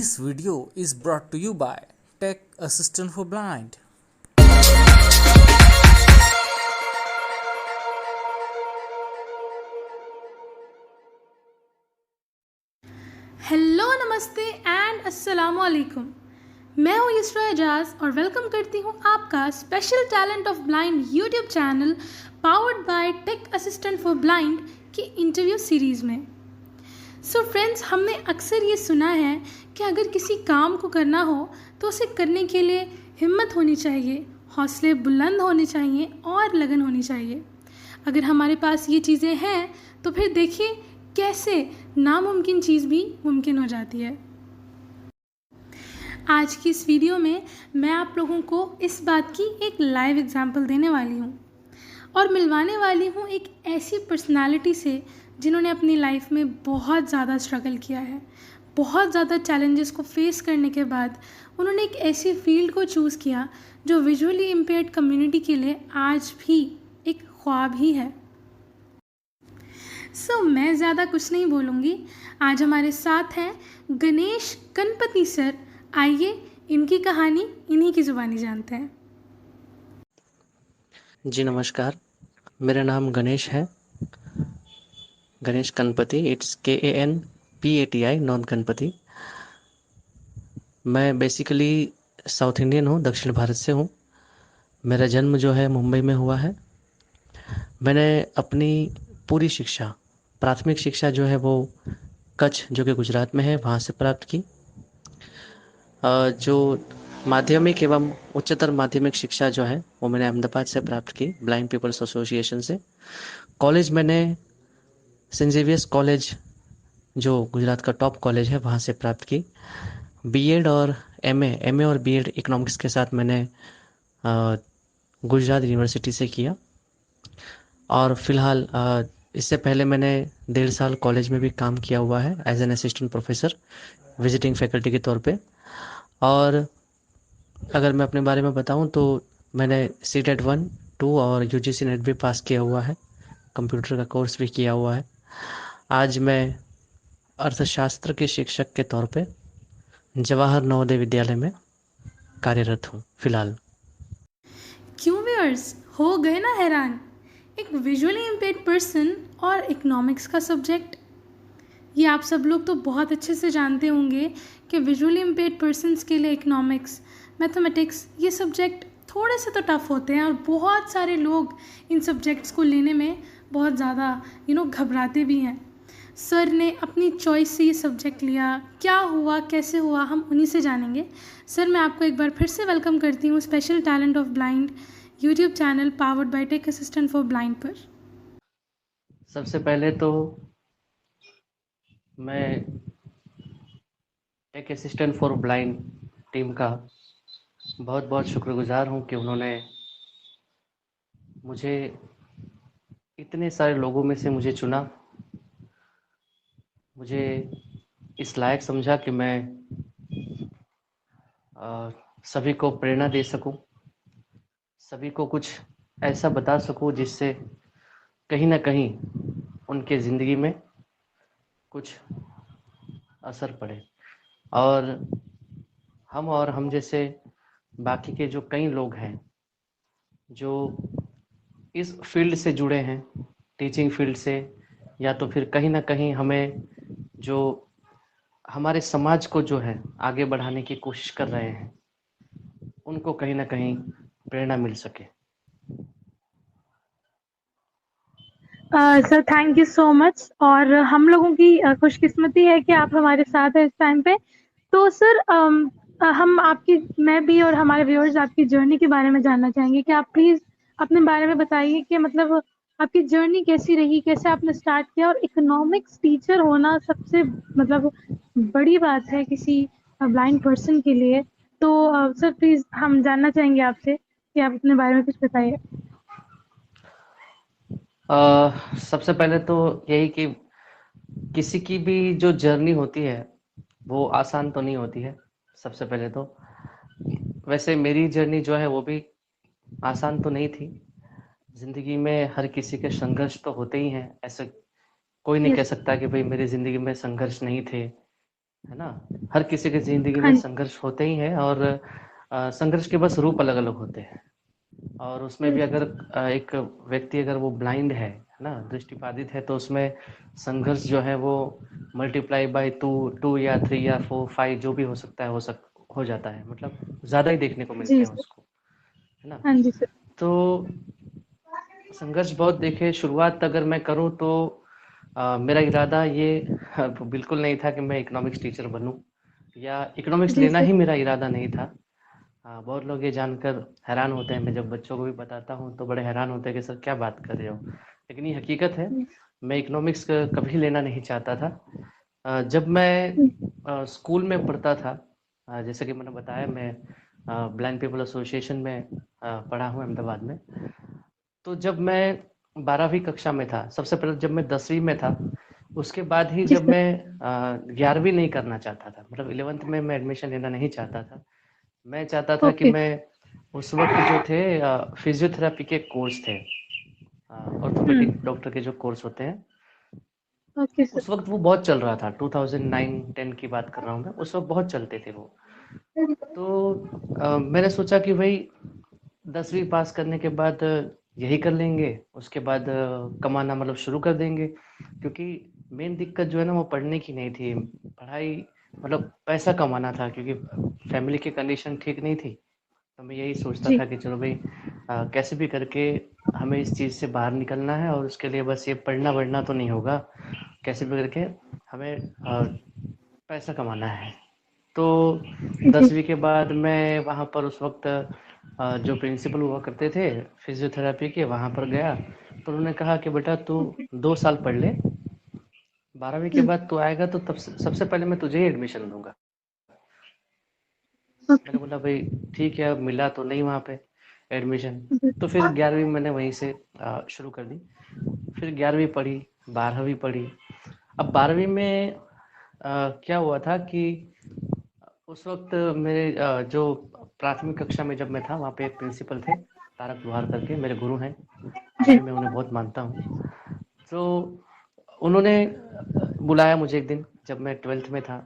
This video is brought to you by Tech Assistant for Blind. Hello, नमस्ते and अस्सलामु अलैकुम। मैं हूँ यसरा एजाज और वेलकम करती हूँ आपका Special Talent of Blind YouTube channel powered by Tech Assistant for Blind की इंटरव्यू सीरीज़ में। सो फ्रेंड्स, हमने अक्सर ये सुना है कि अगर किसी काम को करना हो तो उसे करने के लिए हिम्मत होनी चाहिए, हौसले बुलंद होने चाहिए और लगन होनी चाहिए। अगर हमारे पास ये चीज़ें हैं तो फिर देखिए कैसे नामुमकिन चीज़ भी मुमकिन हो जाती है। आज की इस वीडियो में मैं आप लोगों को इस बात की एक लाइव एग्जांपल देने वाली हूँ और मिलवाने वाली हूँ एक ऐसी पर्सनालिटी से जिन्होंने अपनी लाइफ में बहुत ज़्यादा स्ट्रगल किया है। बहुत ज़्यादा चैलेंजेस को फेस करने के बाद उन्होंने एक ऐसी फील्ड को चूज़ किया जो विजुअली इम्पेयर्ड कम्युनिटी के लिए आज भी एक ख्वाब ही है। मैं ज़्यादा कुछ नहीं बोलूँगी। आज हमारे साथ हैं गणेश कनपति सर। आइए इनकी कहानी इन्हीं की ज़ुबानी जानते हैं। जी नमस्कार, मेरा नाम गणेश है, Ganesh Kanpati. It's KANPATI, non Kanpati. मैं बेसिकली साउथ इंडियन हूँ, दक्षिण भारत से हूँ। मेरा जन्म जो है मुंबई में हुआ है। मैंने अपनी पूरी शिक्षा, प्राथमिक शिक्षा जो है वो कच्छ, जो कि गुजरात में है, वहाँ से प्राप्त की। जो माध्यमिक एवं उच्चतर माध्यमिक शिक्षा जो है वो मैंने अहमदाबाद से प्राप्त की, ब्लाइंड पीपल्स एसोसिएशन से। कॉलेज मैंने सेंट जेवियर्स कॉलेज, जो गुजरात का टॉप कॉलेज है, वहाँ से प्राप्त की। बीएड और एमए और बीएड इकोनॉमिक्स के साथ मैंने गुजरात यूनिवर्सिटी से किया। और फिलहाल इससे पहले मैंने 1.5 साल कॉलेज में भी काम किया हुआ है as an assistant professor, visiting faculty के तौर पे। और अगर मैं अपने बारे में बताऊं तो मैंने CTET 1, 2 और UGC नेट भी पास किया हुआ है, कंप्यूटर का कोर्स भी किया हुआ है। आज मैं अर्थशास्त्र के शिक्षक के तौर पे जवाहर नवोदय विद्यालय में कार्यरत हूँ फिलहाल। क्यों व्यूअर्स, हो गए ना हैरान? एक विजुअली इम्पेयर्ड पर्सन और इकोनॉमिक्स का सब्जेक्ट। ये आप सब लोग तो बहुत अच्छे से जानते होंगे कि विजुअली इम्पेयर्ड पर्सनस के लिए इकोनॉमिक्स, मैथमेटिक्स ये सब्जेक्ट थोड़े से तो टफ़ होते हैं और बहुत सारे लोग इन सब्जेक्ट्स को लेने में बहुत ज़्यादा घबराते भी हैं। सर ने अपनी चॉइस से ये सब्जेक्ट लिया, क्या हुआ, कैसे हुआ, हम उन्हीं से जानेंगे। सर, मैं आपको एक बार फिर से वेलकम करती हूँ Special Talent of Blind YouTube channel powered by Tech Assistant for Blind पर। सबसे पहले तो मैं Tech Assistant for Blind team का बहुत बहुत शुक्रगुजार हूँ कि उन्होंने मुझे इतने सारे लोगों में से मुझे चुना, मुझे इस लायक समझा कि मैं सभी को प्रेरणा दे सकूं, सभी को कुछ ऐसा बता सकूं जिससे कहीं ना कहीं उनके ज़िंदगी में कुछ असर पड़े। और हम जैसे बाकी के जो कई लोग हैं जो इस फील्ड से जुड़े हैं, टीचिंग फील्ड से, या तो फिर कहीं ना कहीं हमें जो हमारे समाज को जो है आगे बढ़ाने की कोशिश कर रहे हैं, उनको कहीं ना कहीं प्रेरणा मिल सके। Sir, thank you so much. और हम लोगों की खुशकिस्मती है कि आप हमारे साथ हैं इस टाइम पे। तो सर, हम आपकी, मैं भी और हमारे व्यूअर्स आपकी जर्नी के बारे में जानना चाहेंगे कि आप प्लीज़ अपने बारे में बताइए कि मतलब आपकी जर्नी कैसी रही, कैसे आपने स्टार्ट किया। और इकोनॉमिक्स टीचर होना सबसे मतलब बड़ी बात है किसी ब्लाइंड पर्सन के लिए। तो सर प्लीज़ हम जानना चाहेंगे आपसे कि आप अपने बारे में कुछ बताइए। सबसे पहले तो यही कि किसी की भी जो जर्नी होती है वो आसान तो नहीं होती है, सबसे पहले तो। वैसे मेरी जर्नी जो है वो भी आसान तो नहीं थी। ज़िंदगी में हर किसी के संघर्ष तो होते ही हैं, ऐसे कोई नहीं कह यस। सकता कि भाई मेरी ज़िंदगी में संघर्ष नहीं थे। है ना? हर किसी की ज़िंदगी में हाँ संघर्ष होते ही हैं, और संघर्ष के बस रूप अलग-अलग होते हैं। और उसमें भी अगर एक व्यक्ति अगर वो ब्लाइंड है ना? दृष्टिबाधित है, तो उसमें संघर्ष जो है वो मल्टीप्लाई बाय 2 या 3 या 4, 5 जो भी हो सकता है, हो जाता है। मतलब ज़्यादा ही देखने को मिलते जी हैं सर। उसको, है ना? हाँ जी सर। तो संघर्ष बहुत देखे, शुरुआत अगर मैं करूँ तो मेरा इरादा ये बिल्कुल नहीं था कि मैं इकोनॉमिक्स टीचर बनूँ, या इकोनॉमिक्स जी लेना सर। ही मेरा इरादा नहीं था। बहुत लोग ये जानकर हैरान होते हैं, मैं जब बच्चों को भी बताता हूँ तो बड़े हैरान होते हैं कि सर क्या बात कर रहे हो? लेकिन ये हकीकत है, मैं इकोनॉमिक्स कभी लेना नहीं चाहता था। जब मैं स्कूल में पढ़ता था, जैसे कि मैंने बताया, मैं ब्लाइंड पीपल एसोसिएशन में पढ़ा हूँ अहमदाबाद में। तो जब मैं 12वीं कक्षा में था, सबसे पहले जब मैं 10वीं में था, उसके बाद ही जी जब सर। मैं 11वीं नहीं करना चाहता था, मतलब 11th में मैं एडमिशन लेना नहीं चाहता था। मैं चाहता था कि ओके। मैं उस वक्त जो थे फिजियोथेरेपी के कोर्स थे, हम्म। ऑर्थोपेडिक डॉक्टर के जो कोर्स होते हैं, ओके सर। उस वक्त वो बहुत चल रहा था। 2009-10 की बात कर रहा हूँ मैं, उस वक्त बहुत चलते थे वो। तो मैंने सोचा कि भाई 10वीं पास करने के बाद यही कर लेंगे, उसके बाद कमाना मतलब शुरू कर देंगे, क्योंकि मेन दिक्कत जो है ना वो पढ़ने की नहीं थी, पढ़ाई मतलब पैसा कमाना था, क्योंकि फैमिली की कंडीशन ठीक नहीं थी। तो मैं यही सोचता जी। था कि चलो भाई, कैसे भी करके हमें इस चीज़ से बाहर निकलना है, और उसके लिए बस ये पढ़ना वढ़ना तो नहीं होगा, कैसे भी करके हमें पैसा कमाना है। तो जी। 10वीं के बाद मैं वहाँ पर उस वक्त जो प्रिंसिपल हुआ करते थे फिजियोथेरेपी के, वहाँ पर गया। तो उन्होंने कहा कि बेटा तू 2 साल पढ़ ले, 12वीं के बाद तू आएगा तो तब सबसे पहले मैं तुझे ही एडमिशन दूंगा। ओके। मैंने बोला भाई ठीक है, अब मिला तो नहीं वहाँ पे एडमिशन। जी। तो फिर 11वीं मैंने वहीं से शुरू कर दी। फिर 11वीं पढ़ी, 12वीं पढ़ी। अब 12वीं में क्या हुआ था कि उस वक्त मेरे जो प्राथमिक कक्षा में जब मैं था, वहाँ पे एक प्रिंसिपल थे, तारक लोहार करके, मेरे गुरु हैं, अभी जी। भी मैं उन्हें बहुत मानता हूँ। तो उन्होंने बुलाया मुझे एक दिन जब मैं 12th में था।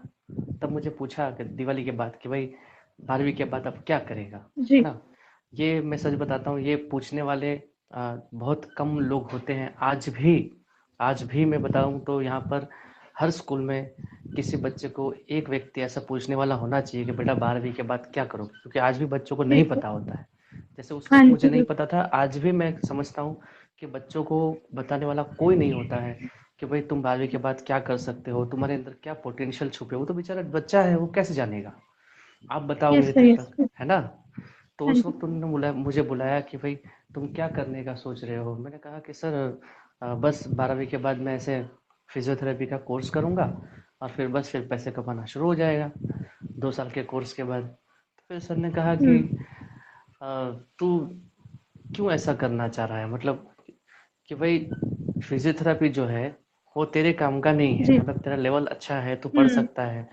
तब मुझे पूछा कि दिवाली के बाद कि भाई 12वीं के बाद अब क्या करेगा, है जी। ना? ये मैं सच बताता हूँ, ये पूछने वाले बहुत कम लोग होते हैं। आज भी मैं बताऊँ तो यहाँ पर हर स्कूल में किसी बच्चे को एक व्यक्ति ऐसा पूछने वाला होना चाहिए कि बेटा 12वीं के बाद क्या करोगे, क्योंकि आज भी बच्चों को जी नहीं सर। पता होता है। जैसे उस हाँ वक्त मुझे जी नहीं बिल्कुल। पता था, आज भी मैं समझता हूँ कि बच्चों को बताने वाला कोई नहीं होता है कि भाई तुम 12वीं के बाद क्या कर सकते हो, तुम्हारे अंदर क्या पोटेंशियल छुपे हो। वो तो बेचारा बच्चा है, वो कैसे जानेगा, आप बताओगे यस सर। तब यस तक, सर। है ना? तो हाँ उस जी। वक्त उन्होंने मुझे बुलाया कि भाई तुम क्या करने का सोच रहे हो। मैंने कहा कि सर बस 12वीं के बाद मैं ऐसे फिजियोथेरेपी का कोर्स करूँगा, और फिर पैसे कमाना शुरू हो जाएगा 2 साल के कोर्स के बाद। तो फिर सर ने कहा कि हम्म। तू क्यों ऐसा करना चाह रहा है, मतलब कि भाई फिजियोथेरेपी जो है वो तेरे काम का नहीं है, जी। मतलब तेरा लेवल अच्छा है, तू पढ़ हम्म। सकता है,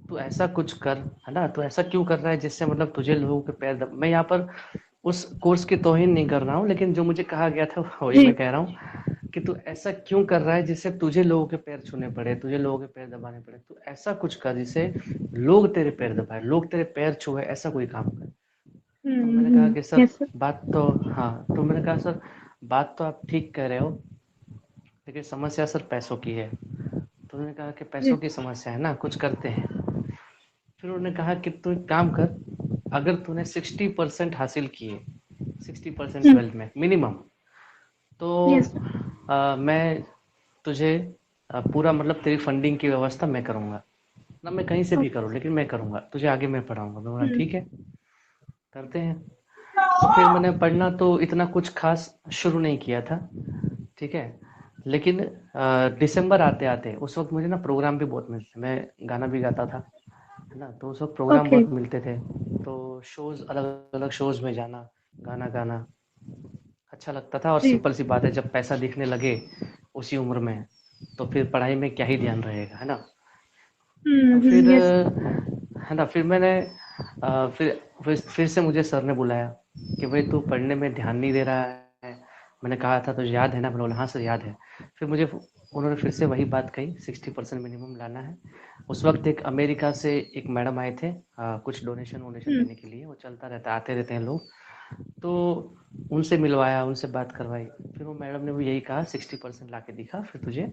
तू ऐसा कुछ कर, है ना? तू ऐसा क्यों कर रहा है जिससे मतलब तुझे लोगों के पैर दब। मैं यहाँ पर उस कोर्स की तौहीन नहीं कर रहा हूँ, लेकिन जो मुझे कहा गया था वही जी। मैं कह रहा हूँ कि तू ऐसा क्यों कर रहा है जिससे तुझे लोगों के पैर छूने पड़े, तुझे लोगों के पैर दबाने पड़े। तू ऐसा कुछ कर जिससे लोग तेरे पैर दबाए, लोग तेरे पैर छुए, ऐसा कोई काम कर। तो मैंने कहा कि सर यस सर। बात तो, हाँ, तो मैंने कहा सर बात तो आप ठीक कह रहे हो, लेकिन समस्या सर पैसों की है। तो उन्होंने कहा कि पैसों जी। की समस्या है ना, कुछ करते हैं। फिर उन्होंने कहा कि तू एक काम कर, अगर तूने 60% हासिल किए, 60% हम्म। 12th में मिनिमम, तो यस सर। मैं तुझे पूरा मतलब तेरी फंडिंग की व्यवस्था मैं करूँगा ना, मैं कहीं से भी ओके। करूँ लेकिन मैं करूँगा, तुझे आगे मैं पढ़ाऊँगा। मैं बोला हम्म। ठीक है, करते हैं। तो फिर मैंने पढ़ना तो इतना कुछ खास शुरू नहीं किया था, ठीक है। लेकिन दिसंबर आते आते उस वक्त मुझे ना प्रोग्राम भी बहुत मिलते, मैं गाना भी गाता था, है ना? तो उस वक्त प्रोग्राम ओके। बहुत मिलते थे। तो शोज़, अलग अलग शोज़ में जाना, गाना गाना अच्छा लगता था। और जी। सिंपल सी बात है, जब पैसा दिखने लगे उसी उम्र में, तो फिर पढ़ाई में क्या ही ध्यान रहेगा, है ना? तो फिर यस। है ना, फिर मैंने फिर से मुझे सर ने बुलाया कि भाई तू पढ़ने में ध्यान नहीं दे रहा है। मैंने कहा था तुझे याद है ना? मैंने बोला हाँ सर याद है। फिर मुझे उन्होंने फिर से वही बात कही 60% मिनिमम लाना है। उस वक्त एक अमेरिका से एक मैडम आए थे, कुछ डोनेशन वोनेशन हम्म। देने के लिए, वो चलता रहता आते रहते हैं लोग। तो उनसे मिलवाया, उनसे बात करवाई। फिर वो मैडम ने भी यही कहा 60% ला के दिखा, फिर तुझे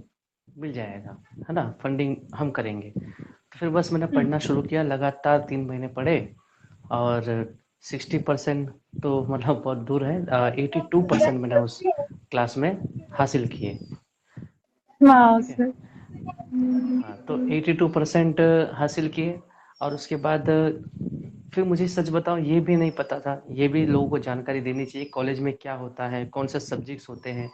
मिल जाएगा, है ना, फंडिंग हम करेंगे। तो फिर बस मैंने पढ़ना शुरू किया, लगातार 3 महीने पढ़े, और 60% तो मतलब बहुत दूर है, 82% मैंने उस क्लास में हासिल किए। वाह ठीक है। सर। हाँ, तो 82% हासिल किए। और उसके बाद फिर मुझे सच बताऊं, ये भी नहीं पता था, ये भी लोगों को जानकारी देनी चाहिए कॉलेज में क्या होता है, कौन से सब्जेक्ट्स होते हैं,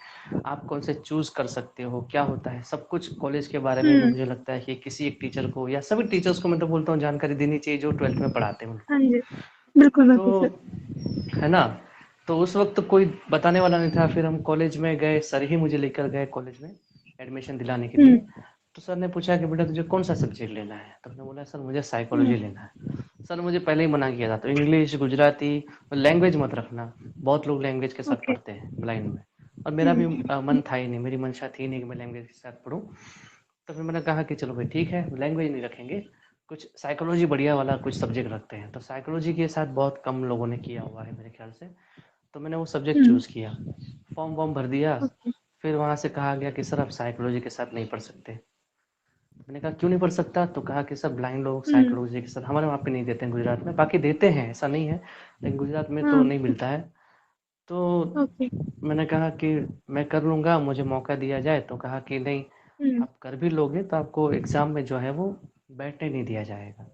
आप कौन से चूज कर सकते हो, क्या होता है, सब कुछ कॉलेज के बारे में भी हम्म। मुझे लगता है कि किसी एक टीचर को या सभी टीचर्स को मैं तो बोलता हूँ जानकारी देनी चाहिए जो 12th में पढ़ाते हैं हाँ उनको। जी, बिल्कुल बिल्कुल तो सर। है ना, तो उस वक्त तो कोई बताने वाला नहीं था। फिर हम कॉलेज में गए, सर ही मुझे लेकर गए कॉलेज में एडमिशन दिलाने के लिए। हम्म। तो सर ने पूछा कि बेटा तुझे कौन सा सब्जेक्ट लेना है, तो मैंने बोला सर मुझे हम्म। साइकोलॉजी लेना है। सर ने मुझे पहले ही मना किया था, तो इंग्लिश गुजराती लैंग्वेज मत रखना, बहुत लोग लैंग्वेज के साथ ओके। पढ़ते हैं ब्लाइंड में। और मेरा भी हम्म। मन था ही नहीं, मेरी मंशा थी नहीं कि मैं लैंग्वेज के साथ पढूं। तो फिर मैंने कहा कि चलो भाई ठीक है, लैंग्वेज नहीं रखेंगे, कुछ साइकोलॉजी बढ़िया वाला कुछ सब्जेक्ट रखते हैं। तो साइकोलॉजी के साथ बहुत कम लोगों ने किया हुआ है मेरे ख्याल से। तो मैंने वो सब्जेक्ट हम्म। चूज किया, फॉर्म वॉर्म भर दिया। ओके। फिर वहाँ से कहा गया कि सर आप साइकोलॉजी के साथ नहीं पढ़ सकते। मैंने कहा क्यों नहीं पढ़ सकता, तो कहा कि सर ब्लाइंड लोग हम्म। साइकोलॉजी के साथ हमारे वहाँ पे नहीं देते हैं, गुजरात में बाकी देते हैं, ऐसा नहीं है, लेकिन गुजरात में तो हाँ। नहीं मिलता है। तो ओके। मैंने कहा कि मैं कर लूँगा, मुझे मौका दिया जाए। तो कहा कि नहीं, हम्म। आप कर भी लोगे तो आपको एग्ज़ाम में जो है वो बैठने नहीं दिया जाएगा।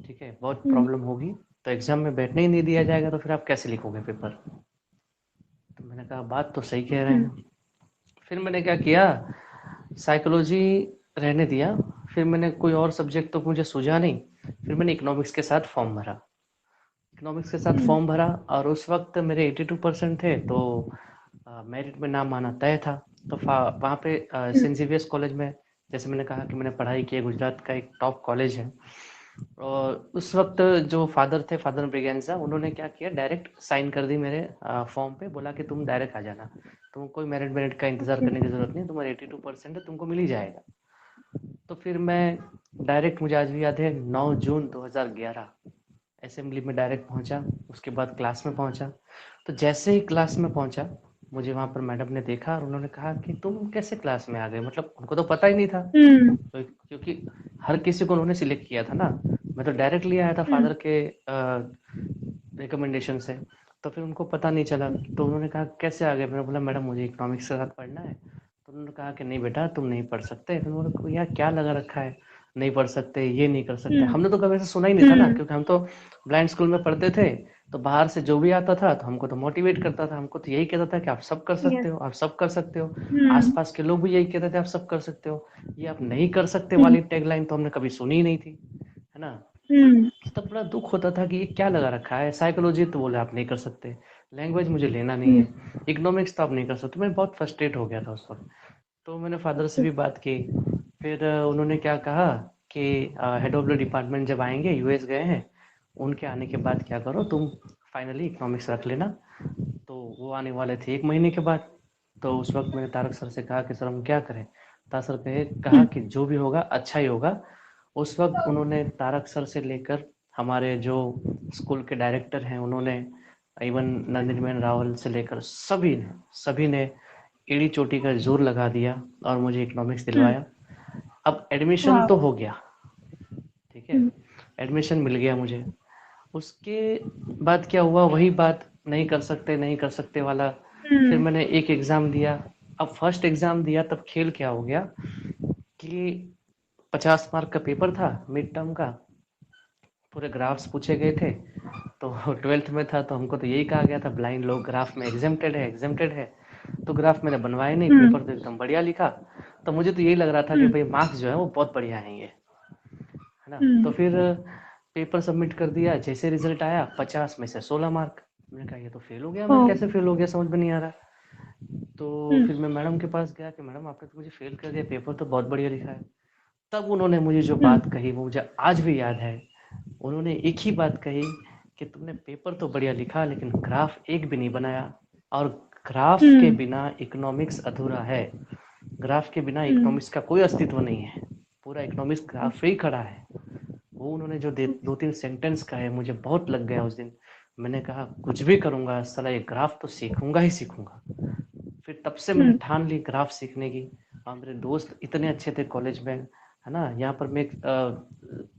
ठीक है, बहुत हम्म। प्रॉब्लम होगी। तो एग्ज़ाम में बैठने ही नहीं दिया जाएगा तो फिर आप कैसे लिखोगे पेपर। तो मैंने कहा बात तो सही कह रहे हम्म। हैं। फिर मैंने क्या किया, साइकोलॉजी रहने दिया। फिर मैंने कोई और सब्जेक्ट तो मुझे सूझा नहीं, फिर मैंने इकोनॉमिक्स के साथ फॉर्म भरा। इकोनॉमिक्स के साथ हम्म। फॉर्म भरा, और उस वक्त मेरे 82% थे, तो मेरिट में नाम आना तय था। तो वहाँ पे हम्म। सेंट जेवियर्स कॉलेज में, जैसे मैंने कहा कि मैंने पढ़ाई की है, गुजरात का एक टॉप कॉलेज है। और उस वक्त जो फादर थे, फादर ब्रिगेंजा, उन्होंने क्या किया, डायरेक्ट साइन कर दी मेरे फॉर्म पे, बोला कि तुम डायरेक्ट आ जाना, तुम कोई मेरिट का इंतजार ओके। करने की जरूरत नहीं, तुम्हारे 82% है, तुमको मिल ही जाएगा। तो फिर मैं डायरेक्ट, मुझे आज भी याद है, 9 जून 2011 असेंबली में डायरेक्ट पहुंचा। उसके बाद क्लास में पहुंचा। तो जैसे ही क्लास में पहुंचा, मुझे वहां पर मैडम ने देखा और उन्होंने कहा कि तुम कैसे क्लास में आ गए, मतलब उनको तो पता ही नहीं था। हम्म। तो क्योंकि हर किसी को उन्होंने सिलेक्ट किया था ना, मैं तो डायरेक्टली आया था हम्म। फादर के रिकमेंडेशन से। तो फिर उनको पता नहीं चला, तो उन्होंने कहा कैसे आ गए। मैंने बोला मैडम मुझे इकोनॉमिक्स के साथ पढ़ना है। तो उन्होंने कहा कि नहीं बेटा तुम नहीं पढ़ सकते। फिर उन्होंने कहा यार क्या लगा रखा है, नहीं पढ़ सकते, ये नहीं कर सकते। हम्म। हमने तो कभी ऐसा सुना ही नहीं था ना, हम्म। क्योंकि हम तो ब्लाइंड स्कूल में पढ़ते थे। तो बाहर से जो भी आता था तो हमको तो मोटिवेट करता था, हमको तो यही कहता था कि आप सब कर सकते यस। हो, आप सब कर सकते हो। हम्म। आसपास के लोग भी यही कहते थे आप सब कर सकते हो। ये आप नहीं कर सकते हम्म। वाली टैगलाइन तो हमने कभी सुनी ही नहीं थी, है ना। हम्म। तब बड़ा दुख होता था कि ये क्या लगा रखा है, साइकोलॉजी तो बोले आप नहीं कर सकते, लैंग्वेज मुझे लेना नहीं हम्म। है, इकोनॉमिक्स तो आप नहीं कर सकते। मैं बहुत फ्रस्ट्रेट हो गया था उस वक्त। तो मैंने फादर से भी बात की। फिर उन्होंने क्या कहा कि हेड ऑफ द डिपार्टमेंट जब आएंगे, यूएस गए हैं, उनके आने के बाद क्या करो तुम, फाइनली इकोनॉमिक्स रख लेना। तो वो आने वाले थे 1 महीने के बाद। तो उस वक्त मैंने तारक सर से कहा कि सर हम क्या करें। तारक सर कहा हम्म। कि जो भी होगा अच्छा ही होगा। उस वक्त उन्होंने तारक सर से लेकर हमारे जो स्कूल के डायरेक्टर हैं, उन्होंने इवन नंदिनी बहन रावल से लेकर सभी ने एड़ी चोटी का जोर लगा दिया और मुझे इकोनॉमिक्स हम्म। दिलवाया। अब एडमिशन वाह। तो हो गया, ठीक है, हम्म। एडमिशन मिल गया मुझे। उसके बाद क्या हुआ, वही बात, नहीं कर सकते नहीं कर सकते वाला। फिर हम्म। मैंने एक एग्ज़ाम दिया। अब फर्स्ट एग्ज़ाम दिया तब खेल क्या हो गया कि 50 मार्क का पेपर था मिड टर्म का, पूरे ग्राफ्स पूछे गए थे। तो 12th में था तो हमको तो यही कहा गया था ब्लाइंड लोग ग्राफ में एग्जेम्प्टेड है, एग्जेम्प्टेड है। तो ग्राफ मैंने बनवाए नहीं, हम्म। पेपर तो एकदम बढ़िया लिखा। तो मुझे तो यही लग रहा था कि हम्म। भाई मार्क्स जो है वो बहुत बढ़िया आएंगे, है ना। तो हम्म। फिर पेपर सबमिट कर दिया, जैसे रिजल्ट आया 50 में से 16 मार्क। मैंने कहा ये तो फेल हो गया, ओ। मैं कैसे फेल हो गया समझ में नहीं आ रहा। तो हम्म। फिर मैं मैडम के पास गया कि मैडम आपने तो मुझे फेल कर दिया, पेपर तो बहुत बढ़िया लिखा है। तब उन्होंने मुझे जो हम्म। बात कही वो मुझे आज भी याद है। उन्होंने एक ही बात कही कि तुमने पेपर तो बढ़िया लिखा लेकिन ग्राफ एक भी नहीं बनाया, और ग्राफ के हम्म। बिना इकोनॉमिक्स अधूरा है। ग्राफ के बिना इकोनॉमिक्स का कोई अस्तित्व नहीं है, पूरा इकोनॉमिक्स ग्राफ पे ही खड़ा है। वो उन्होंने जो 2-3 सेंटेंस कहे मुझे बहुत लग गया उस दिन। मैंने कहा कुछ भी करूँगा साला ये ग्राफ तो सीखूँगा ही सीखूँगा। फिर तब से मैंने ठान ली ग्राफ सीखने की। और मेरे दोस्त इतने अच्छे थे कॉलेज में, है ना। यहाँ पर मैं एक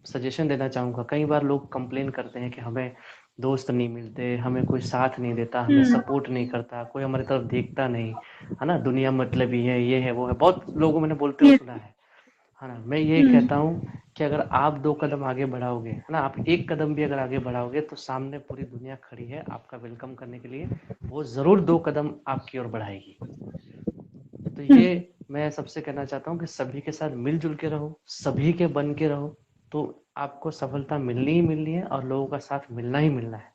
सजेशन देना चाहूँगा। कई बार लोग कंप्लेन करते हैं कि हमें दोस्त नहीं मिलते, हमें कोई साथ नहीं देता, हमें सपोर्ट नहीं करता, कोई हमारी तरफ देखता नहीं, है ना। दुनिया मतलबी है, ये है वो है, बहुत लोगों मैंने बोलते हुए सुना है ना। मैं ये कहता हूँ कि अगर आप 2 कदम आगे बढ़ाओगे, है ना, आप 1 कदम भी अगर आगे बढ़ाओगे तो सामने पूरी दुनिया खड़ी है आपका वेलकम करने के लिए, वो ज़रूर 2 कदम आपकी ओर बढ़ाएगी। तो ये मैं सबसे कहना चाहता हूँ कि सभी के साथ मिलजुल के रहो, सभी के बन के रहो, तो आपको सफलता मिलनी ही मिलनी है और लोगों का साथ मिलना ही मिलना है,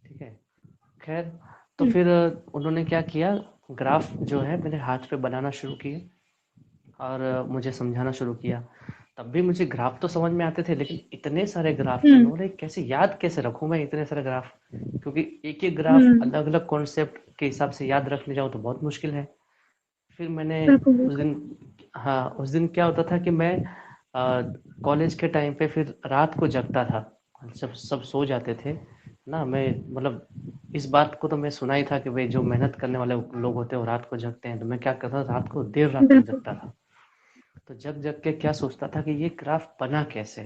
ठीक है। खैर, तो फिर उन्होंने क्या किया, ग्राफ जो है मेरे हाथ पे बनाना शुरू किए और मुझे समझाना शुरू किया। तब भी मुझे ग्राफ तो समझ में आते थे, लेकिन इतने सारे ग्राफ थे, मैं कैसे याद कैसे रखूं मैं इतने सारे ग्राफ, क्योंकि एक एक ग्राफ अलग अलग कॉन्सेप्ट के हिसाब से याद रखने जाऊं तो बहुत मुश्किल है। फिर मैंने उस दिन, हाँ, उस दिन क्या होता था कि मैं कॉलेज के टाइम पे फिर रात को जगता था, जब सब सो जाते थे ना। मैं मतलब इस बात को तो मैं सुना ही था कि भाई जो मेहनत करने वाले लोग होते हैं वो रात को जगते हैं, तो मैं क्या करता था, रात को देर रात तक जगता था। तो जग जग के क्या सोचता था कि ये ग्राफ बना कैसे,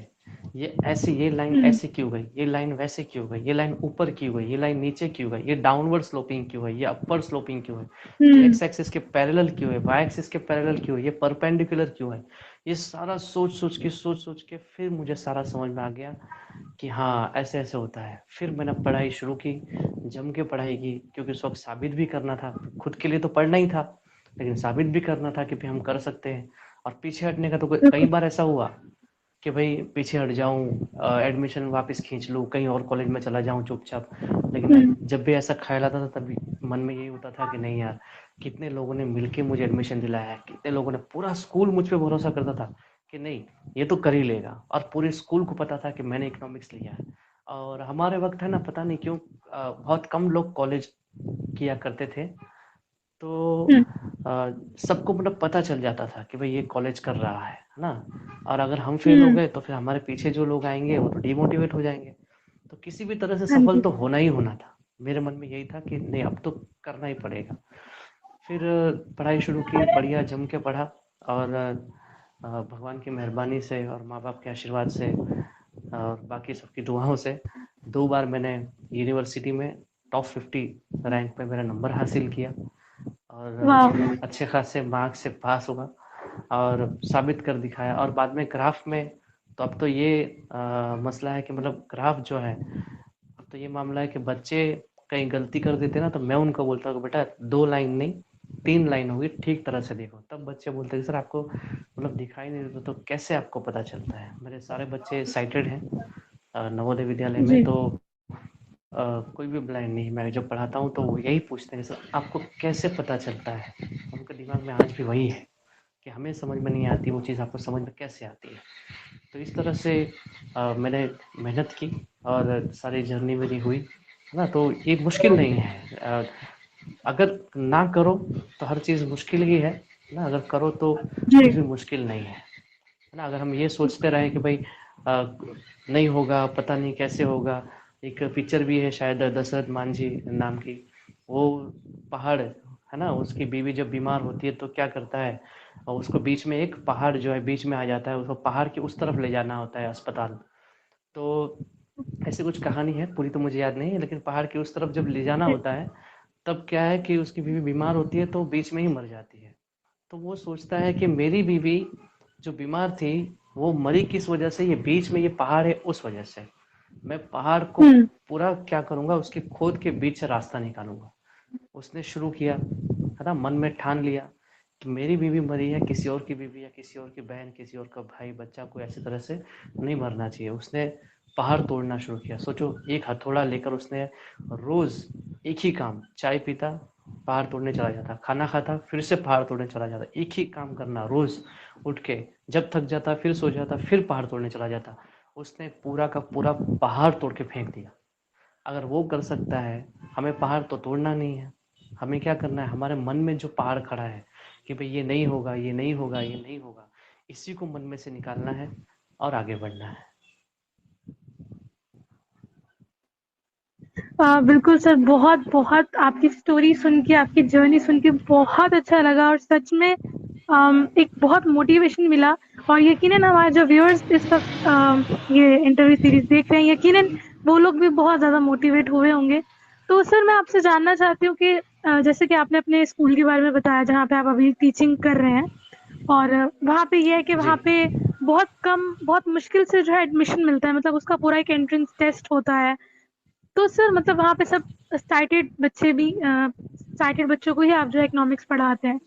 ये ऐसे, ये लाइन ऐसे क्यों गई, ये लाइन वैसे क्यों गई, ये लाइन ऊपर क्यों गई, ये लाइन नीचे क्यों गई, ये डाउनवर्ड स्लोपिंग क्यों है, ये अपर स्लोपिंग क्यों है, ये एक्स एक्सिस के पैरेलल क्यों है, वाई एक्सिस के पैरेलल क्यों है, ये परपेंडिकुलर क्यों है। ये सारा सोच सोच के फिर मुझे सारा समझ में आ गया कि हाँ ऐसे ऐसे होता है। फिर मैंने पढ़ाई शुरू की, जम के पढ़ाई की, क्योंकि उस वक्त साबित भी करना था, खुद के लिए तो पढ़ना ही था, लेकिन साबित भी करना था कि भाई हम कर सकते हैं। और पीछे हटने का तो कई बार ऐसा हुआ कि भाई पीछे हट जाऊं, एडमिशन वापस खींच लूं, कहीं और कॉलेज में चला जाऊं चुपचाप। लेकिन जब भी ऐसा ख्याल आता था तभी मन में यही होता था कि नहीं यार, कितने लोगों ने मिलके मुझे एडमिशन दिलाया है, कितने लोगों ने, पूरा स्कूल मुझ पे भरोसा करता था कि नहीं ये तो कर ही लेगा। और पूरे स्कूल को पता था कि मैंने इकोनॉमिक्स लिया है। और हमारे वक्त है ना, पता नहीं क्यों बहुत कम लोग कॉलेज किया करते थे, तो सबको मतलब पता चल जाता था कि भाई ये कॉलेज कर रहा है ना। और अगर हम फेल हो गए तो फिर हमारे पीछे जो लोग आएंगे वो तो डिमोटिवेट हो जाएंगे। तो किसी भी तरह से सफल तो होना ही होना था। मेरे मन में यही था कि नहीं अब तो करना ही पड़ेगा। फिर पढ़ाई शुरू की, बढ़िया जम के पढ़ा, और भगवान की मेहरबानी से और माँ बाप के आशीर्वाद से और बाकी सबकी दुआओं से 2 बार मैंने यूनिवर्सिटी में टॉप 50 रैंक पे मेरा नंबर हासिल किया और अच्छे खासे मार्क्स से पास हुआ और साबित कर दिखाया। और बाद में ग्राफ में तो अब तो ये मसला है कि मतलब ग्राफ जो है, अब तो ये मामला है कि बच्चे कहीं गलती कर देते ना, तो मैं उनको बोलता हूँ बेटा 2 लाइन नहीं 3 लाइन होगी, ठीक तरह से देखो। तब बच्चे बोलते हैं सर आपको मतलब दिखाई नहीं देता, तो कैसे आपको पता चलता है। मेरे सारे बच्चे साइटेड हैं नवोदय विद्यालय में, तो कोई भी ब्लाइंड नहीं। मैं जब पढ़ाता हूँ तो वो यही पूछते हैं सर आपको कैसे पता चलता है। उनके दिमाग में आज भी वही है कि हमें समझ में नहीं आती वो चीज़, आपको समझ में कैसे आती है। तो इस तरह से मैंने मेहनत की और सारी जर्नी मेरी हुई ना। तो ये मुश्किल नहीं है, अगर ना करो तो हर चीज़ मुश्किल ही है ना, अगर करो तो कुछ भी मुश्किल नहीं है ना। अगर हम ये सोचते रहे कि भाई नहीं होगा, पता नहीं कैसे होगा। एक पिक्चर भी है शायद दशरथ मांझी नाम की, वो पहाड़ है ना, उसकी बीवी जब बीमार होती है तो क्या करता है, और उसको बीच में एक पहाड़ जो है बीच में आ जाता है, उसको पहाड़ के उस तरफ ले जाना होता है अस्पताल। तो ऐसी कुछ कहानी है, पूरी तो मुझे याद नहीं है, लेकिन पहाड़ के उस तरफ जब ले जाना होता है तब क्या है कि उसकी बीवी बीमार होती है तो बीच में ही मर जाती है। तो वो सोचता है कि मेरी बीवी जो बीमार थी वो मरी किस वजह से, ये बीच में ये पहाड़ है उस वजह से। मैं पहाड़ को पूरा क्या करूंगा, उसके खोद के बीच से रास्ता निकालूंगा। उसने शुरू किया है ना, मन में ठान लिया कि मेरी बीवी मरी है, किसी और की बीवी या किसी और की बहन, किसी और का भाई बच्चा कोई ऐसी तरह से नहीं मरना चाहिए। उसने पहाड़ तोड़ना शुरू किया। सोचो, एक हथौड़ा लेकर उसने रोज एक ही काम, चाय पीता पहाड़ तोड़ने चला जाता, खाना खाता फिर से पहाड़ तोड़ने चला जाता, एक ही काम करना रोज उठ के, जब थक जाता फिर सो जाता, फिर पहाड़ तोड़ने चला जाता। उसने पूरा का पूरा पहाड़ तोड़ के फेंक दिया। अगर वो कर सकता है, हमें पहाड़ तो तोड़ना नहीं है, हमें क्या करना है, हमारे मन में जो पहाड़ खड़ा है कि भाई ये नहीं होगा, ये नहीं होगा, ये नहीं होगा। इसी को मन में से निकालना है और आगे बढ़ना है। बिल्कुल सर, बहुत बहुत आपकी स्टोरी सुन के, आपकी जर्नी सुन के बहुत अच्छा लगा, और सच में एक बहुत मोटिवेशन मिला। और यकीनन हमारे जो व्यूअर्स इस वक्त ये इंटरव्यू सीरीज देख रहे हैं, यकीनन वो लोग भी बहुत ज़्यादा मोटिवेट हुए होंगे। तो सर मैं आपसे जानना चाहती हूँ कि जैसे कि आपने अपने स्कूल के बारे में बताया जहाँ पे आप अभी टीचिंग कर रहे हैं, और वहाँ पे ये है कि जी। वहाँ पे बहुत कम, बहुत मुश्किल से जो है एडमिशन मिलता है, मतलब उसका पूरा एक एंट्रेंस टेस्ट होता है। तो सर मतलब वहाँ पे सब साइटेड बच्चे भी, साइटेड बच्चों को ही आप जो इकोनॉमिक्स पढ़ाते हैं।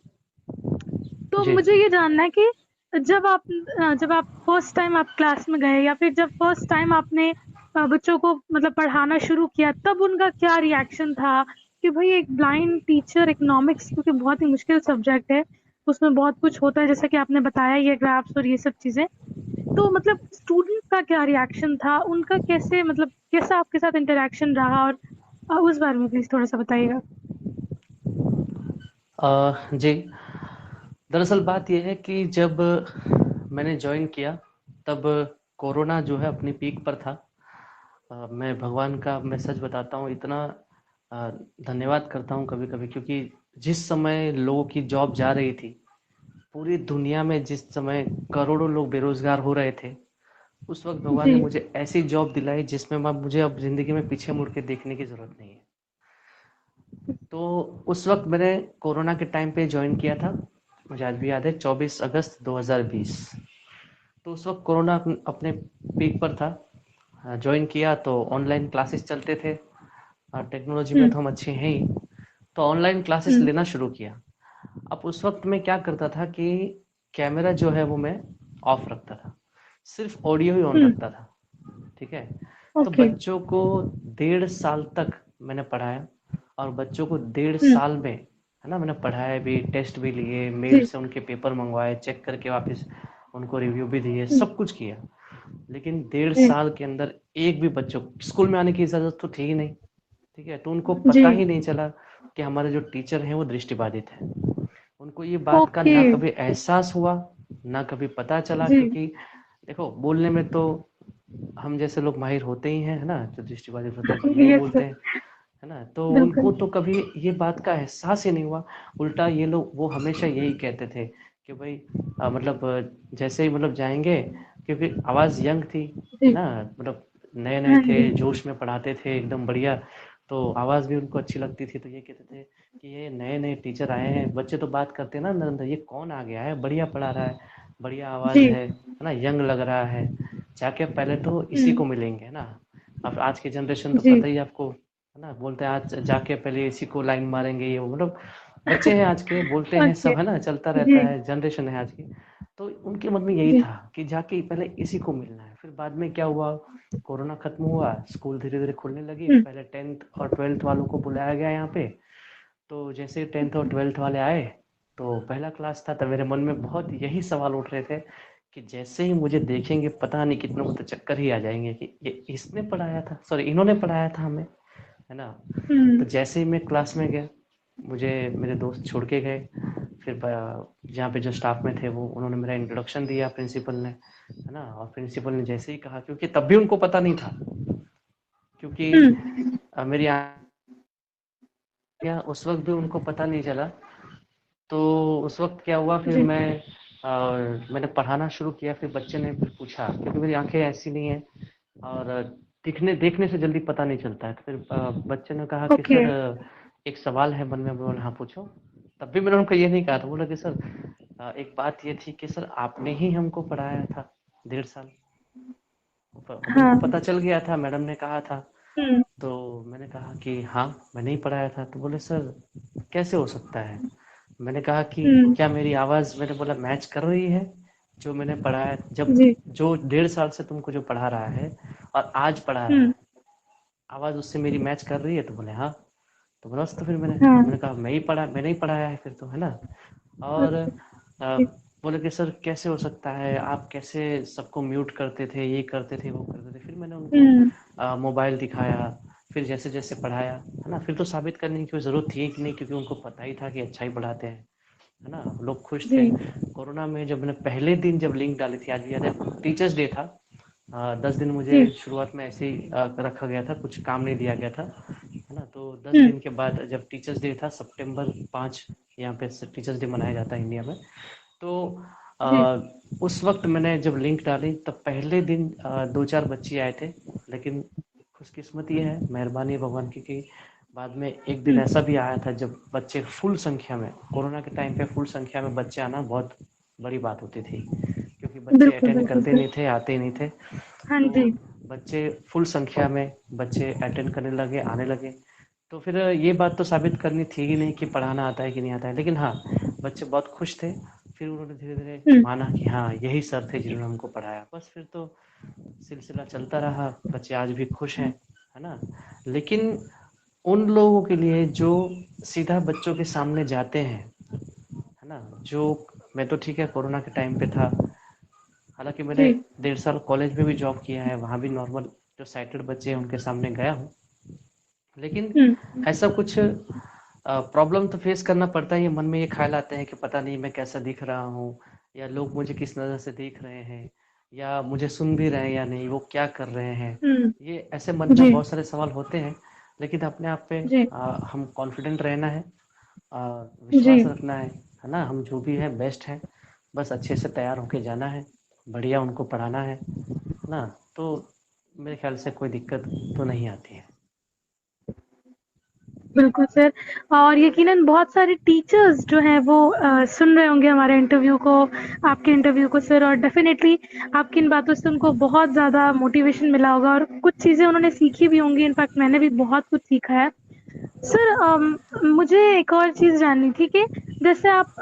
तो जी। मुझे ये जानना है कि जब आप फर्स्ट टाइम आप क्लास में गए, या फिर जब फर्स्ट टाइम आपने बच्चों को मतलब पढ़ाना शुरू किया, तब उनका क्या रिएक्शन था कि भाई एक ब्लाइंड टीचर, इकोनॉमिक्स क्योंकि बहुत ही मुश्किल सब्जेक्ट है, उसमें बहुत कुछ होता है जैसा कि आपने बताया, ये ग्राफ्स और ये सब चीज़ें। तो मतलब स्टूडेंट का क्या रिएक्शन था, उनका कैसे, मतलब कैसा आपके साथ इंटरेक्शन रहा, और उस बारे में प्लीज थोड़ा सा बताइएगा। जी। दरअसल बात ये है कि जब मैंने ज्वाइन किया तब कोरोना जो है अपनी पीक पर था। मैं भगवान का, मैं सच बताता हूँ, इतना अ, धन्यवाद करता हूँ कभी कभी, क्योंकि जिस समय लोगों की जॉब जा रही थी, पूरी दुनिया में जिस समय करोड़ों लोग बेरोजगार हो रहे थे, उस वक्त भगवान जी। ने मुझे ऐसी जॉब दिलाई जिसमें मुझे अब जिंदगी में पीछे मुड़ के देखने की जरूरत नहीं है। तो उस वक्त मैंने कोरोना के टाइम पे ज्वाइन किया था। मुझे आज भी याद है, 24 अगस्त 2020। तो उस वक्त कोरोना अपने पीक पर था। ज्वाइन किया तो ऑनलाइन क्लासेस चलते थे, और टेक्नोलॉजी में हम्म। तो हम अच्छे हैं ही। तो ऑनलाइन क्लासेस हम्म। लेना शुरू किया। अब उस वक्त मैं क्या करता था कि कैमरा जो है वो मैं ऑफ रखता था, सिर्फ ऑडियो ही ऑन हम्म। रखता था। ठीक है। तो ओके। बच्चों को 1.5 साल तक मैंने पढ़ाया, और बच्चों को डेढ़ हम्म। साल में, है ना, मैंने पढ़ाया भी, टेस्ट भी लिए, मेल जी। से उनके पेपर मंगवाए, चेक करके वापस उनको रिव्यू भी दिए, हम्म। सब कुछ किया। लेकिन डेढ़ जी। साल के अंदर एक भी बच्चों स्कूल में आने की इजाजत तो थी ही नहीं। ठीक है। तो उनको जी। पता ही नहीं चला कि हमारे जो टीचर हैं वो दृष्टिबाधित है। उनको ये बात का ओके। ना कभी एहसास हुआ, ना कभी पता चला, जी। क्योंकि देखो, बोलने में तो हम जैसे लोग माहिर होते ही हैं, है ना, जो दृष्टिबाधित होते हैं बढ़िया ही यस बोलते सर। हैं, है ना। तो बिल्कुल। उनको तो कभी ये बात का एहसास ही नहीं हुआ। उल्टा ये लोग, वो हमेशा यही कहते थे कि भाई मतलब जैसे ही मतलब जाएंगे, क्योंकि आवाज़ यंग थी, है जी। ना, मतलब नए नए हाँ थे, जी। जोश में पढ़ाते थे एकदम बढ़िया। तो आवाज़ भी उनको अच्छी लगती थी, तो ये कहते थे कि ये नए नए टीचर आए हैं। बच्चे तो बात करते हैं ना अंदर अंदर, ये कौन आ गया है, बढ़िया पढ़ा रहा है, बढ़िया आवाज़ जी। है ना, यंग लग रहा है, जाके पहले तो इसी को हम्म। मिलेंगे, है ना। अब आज की जनरेशन तो जी। पता ही है आपको, है ना, बोलते हैं आज जाके पहले इसी को लाइन मारेंगे, ये वो, मतलब बच्चे हैं आज के, बोलते हैं ओके। सब, है ना, चलता जी। रहता है, जनरेशन है आज की। तो उनके मन में यही जी। था कि जाके पहले इसी को मिलना है। फिर बाद में क्या हुआ, कोरोना खत्म हुआ, स्कूल धीरे धीरे खुलने लगी, हम्म। पहले 10th और 12th वालों को बुलाया गया यहाँ पे। तो जैसे 10th और 12th वाले आए, तो पहला क्लास था, तो मेरे मन में बहुत यही सवाल उठ रहे थे कि जैसे ही मुझे देखेंगे पता नहीं कितनों को तो चक्कर ही आ जाएंगे कि ये इसने पढ़ाया था, सॉरी इन्होंने पढ़ाया था हमें, है ना। तो हम्म। जैसे ही मैं क्लास में गया, मुझे मेरे दोस्त छोड़ के गए। फिर जहाँ पे जो स्टाफ में थे वो, उन्होंने मेरा इंट्रोडक्शन दिया प्रिंसिपल ने, है ना। और प्रिंसिपल ने जैसे ही कहा, क्योंकि तब भी उनको पता नहीं था, क्योंकि हम्म। मेरी आंखें उस वक्त भी उनको पता नहीं चला। तो उस वक्त क्या हुआ, फिर जी। मैंने पढ़ाना शुरू किया। फिर बच्चे ने फिर पूछा, क्योंकि मेरी आंखें ऐसी नहीं है और दिखने देखने से जल्दी पता नहीं चलता है। तो फिर बच्चे ने कहा कि ओके। सर एक सवाल है मन में। बोला हाँ पूछो। तब भी मैंने उनको ये नहीं कहा था। बोला कि सर एक बात ये थी कि सर आपने ही हमको पढ़ाया था 1.5 साल। अब उनको हाँ। पता चल गया था, मैडम ने कहा था। हम्म। तो मैंने कहा कि हाँ मैंने ही पढ़ाया था। तो बोले सर कैसे हो सकता है। मैंने कहा कि हम्म। क्या मेरी आवाज़, मैंने बोला, मैच कर रही है जो मैंने पढ़ाया, जब जी। जो 1.5 साल से तुमको जो पढ़ा रहा है और आज पढ़ा रहा हम्म। है, आवाज़ उससे मेरी मैच कर रही है। तो बोले हाँ। तो बोला तो फिर मैंने हाँ। कहा मैंने ही पढ़ाया है फिर तो, है ना। और अच्छा। अ, जी। बोले कि सर कैसे हो सकता है, आप कैसे सबको म्यूट करते थे, ये करते थे, वो करते थे। फिर मैंने उनको हम्म। मोबाइल दिखाया। फिर जैसे जैसे पढ़ाया, है ना, फिर तो साबित करने की कोई ज़रूरत थी कि नहीं, क्योंकि उनको पता ही था कि अच्छा ही पढ़ाते हैं। है ना, लोग खुश थे। जी कोरोना में जब मैंने पहले दिन जब लिंक डाली थी, आज भी याद है, टीचर्स डे था। 10 दिन मुझे जी शुरुआत में ऐसे ही रखा गया था, कुछ काम नहीं दिया गया था, है ना। तो 10 दिन हम्म के बाद जब टीचर्स डे था, September 5 यहाँ पे टीचर्स डे मनाया जाता है इंडिया में। तो जी उस वक्त मैंने जब लिंक डाली तब पहले दिन 2-4 बच्चे आए थे, लेकिन खुशकिस्मत ये है, मेहरबानी भगवान की, कि बाद में एक दिन हम्म ऐसा भी आया था जब बच्चे फुल संख्या में, कोरोना के टाइम पे फुल संख्या में बच्चे आना बहुत बड़ी बात होती थी, क्योंकि बच्चे बिल्कुल अटेंड बिल्कुल करते सर। नहीं थे, आते नहीं थे। हाँ तो जी बच्चे फुल संख्या में बच्चे अटेंड करने लगे, आने लगे। तो फिर ये बात तो साबित करनी थी ही नहीं कि पढ़ाना आता है कि नहीं आता है, लेकिन हाँ, बच्चे बहुत खुश थे। फिर उन्होंने धीरे धीरे हम्म माना कि हाँ, यही सर थे जिन्होंने हमको पढ़ाया। बस फिर तो सिलसिला चलता रहा, बच्चे आज भी खुश हैं, है ना। लेकिन उन लोगों के लिए जो सीधा बच्चों के सामने जाते हैं, है ना, जो, मैं तो ठीक है कोरोना के टाइम पे था, हालांकि मैंने जी 1.5 साल कॉलेज में भी जॉब किया है, वहाँ भी नॉर्मल जो साइटेड बच्चे हैं उनके सामने गया हूँ। लेकिन हम्म ऐसा कुछ प्रॉब्लम तो फेस करना पड़ता है। ये मन में ये ख्याल आते हैं कि पता नहीं मैं कैसा दिख रहा हूँ, या लोग मुझे किस नज़र से देख रहे हैं, या मुझे सुन भी रहे हैं या नहीं, वो क्या कर रहे हैं। हम्म ये ऐसे मन में जी बहुत सारे सवाल होते हैं। लेकिन अपने आप पे जी हम कॉन्फिडेंट रहना है, जी विश्वास रखना है ना। हम जो भी है बेस्ट है, बस अच्छे से तैयार होके जाना है, बढ़िया उनको पढ़ाना है ना। तो मेरे ख्याल से कोई दिक्कत तो नहीं आती है। बिल्कुल सर। और यकीनन बहुत सारे टीचर्स जो हैं वो सुन रहे होंगे हमारे इंटरव्यू को, आपके इंटरव्यू को सर, और डेफिनेटली आपकी इन बातों से उनको बहुत ज़्यादा मोटिवेशन मिला होगा और कुछ चीज़ें उन्होंने सीखी भी होंगी। इनफैक्ट मैंने भी बहुत कुछ सीखा है सर। मुझे एक और चीज़ जाननी थी कि जैसे आप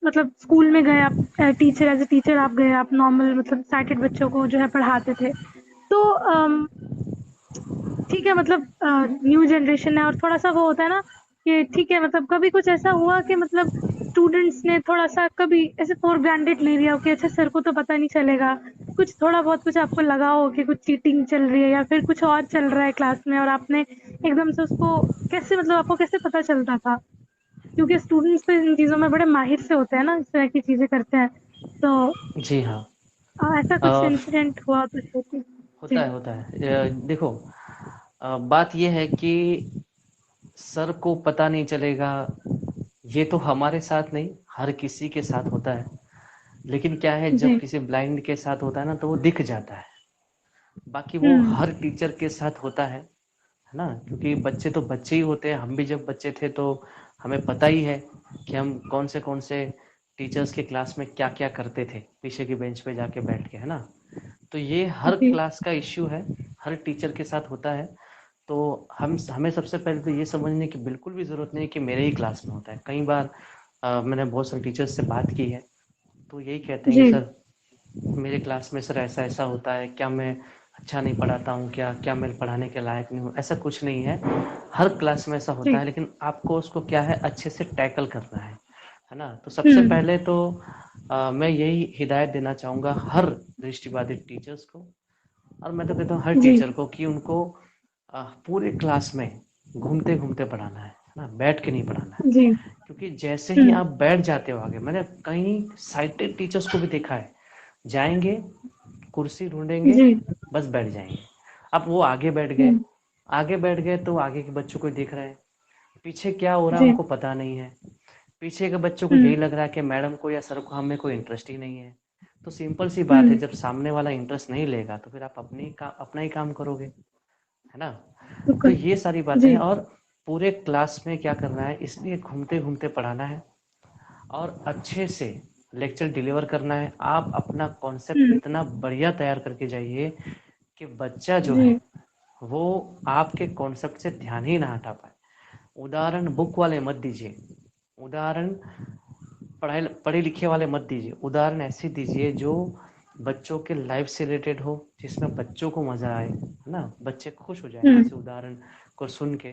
मतलब स्कूल में गए, आप टीचर, एज ए टीचर आप गए, आप नॉर्मल मतलब साइटेड बच्चों को जो है पढ़ाते थे। तो ठीक है, मतलब न्यू जनरेशन है और थोड़ा-सा वो होता है ना कि ठीक है, मतलब कभी कुछ ऐसा हुआ कि मतलब स्टूडेंट्स ने थोड़ा-सा कभी ऐसे फॉर ग्रांटेड ले लिया हो कि अच्छा सर को तो पता नहीं चलेगा। कुछ थोड़ा बहुत कुछ आपको लगा हो कि कुछ चीटिंग चल रही है या फिर कुछ और चल रहा है क्लास में और आपने एकदम से उसको कैसे, मतलब आपको कैसे पता चलता था? क्योंकि स्टूडेंट्स तो इन चीज़ों में बड़े माहिर से होते हैं ना, इस तरह की चीज़ें करते हैं। तो जी हाँ। ऐसा कुछ अ, इंसिडेंट हुआ तो शेयर कीजिए। जी, होता है। देखो, बात ये है कि सर को पता नहीं चलेगा, ये तो हमारे साथ नहीं, हर किसी के साथ होता है। लेकिन क्या है, जब जी। किसी ब्लाइंड के साथ होता है ना, तो वो दिख जाता है। बाकी वो हुँ, हर टीचर के साथ होता है ना, क्योंकि बच्चे तो बच्चे ही होते हैं। हम भी जब बच्चे थे तो हमें पता ही है कि हम कौन से टीचर्स के क्लास में क्या क्या करते थे, पीछे की बेंच पे जाके बैठ के, है ना। तो ये हर जी, क्लास का इश्यू है, हर टीचर के साथ होता है। तो हमें सबसे पहले तो ये समझने की बिल्कुल भी ज़रूरत नहीं है कि मेरे ही क्लास में होता है। कई बार मैंने बहुत सारे टीचर्स से बात की है, तो यही कहते हैं कि जी, सर, मेरे क्लास में सर ऐसा ऐसा होता है, क्या मैं अच्छा नहीं पढ़ाता हूँ, क्या क्या मैं पढ़ाने के लायक नहीं हूँ। ऐसा कुछ नहीं है, हर क्लास में ऐसा होता जी। है, लेकिन आपको उसको क्या है, अच्छे से टैकल करना है ना। तो सबसे हुँ, पहले तो मैं यही हिदायत देना चाहूँगा हर दृष्टिबाधित टीचर्स को, और मैं तो कहता हूँ हर जी, टीचर को, कि उनको पूरे क्लास में घूमते घूमते पढ़ाना है ना, बैठ के नहीं पढ़ाना है। जी, क्योंकि जैसे ही हुँ, आप बैठ जाते हो आगे, मैंने कई साइटेड टीचर्स को भी देखा है, जाएंगे, कुर्सी ढूंढेंगे, जी, बस बैठ जाएंगे। अब वो आगे बैठ गए, हुँ, आगे बैठ गए तो आगे के बच्चों को देख रहे हैं, पीछे क्या हो रहा है जी, उनको पता नहीं है। पीछे के बच्चों को हुँ, यही लग रहा है कि मैडम को या सर को हम में कोई इंटरेस्ट ही नहीं है। तो सिंपल सी बात है, हुँ, जब सामने वाला इंटरेस्ट नहीं लेगा तो फिर आप अपना ही काम करोगे, है ना। तो बिल्कुल, ये सारी बातें जी, हैं, और पूरे क्लास में क्या करना है, इसलिए घूमते घूमते पढ़ाना है, और अच्छे से लेक्चर डिलीवर करना है। आप अपना कॉन्सेप्ट हुँ, इतना बढ़िया तैयार करके जाइए कि बच्चा जो है जी, वो आपके कॉन्सेप्ट से ध्यान ही ना हटा पाए। उदाहरण बुक वाले मत दीजिए, उदाहरण पढ़ाई पढ़े लिखे वाले मत दीजिए, उदाहरण ऐसे दीजिए जो बच्चों के लाइफ से रिलेटेड हो, जिसमें बच्चों को मजा आए, है ना, बच्चे खुश हो जाए हुँ, किसी उदाहरण को सुन के।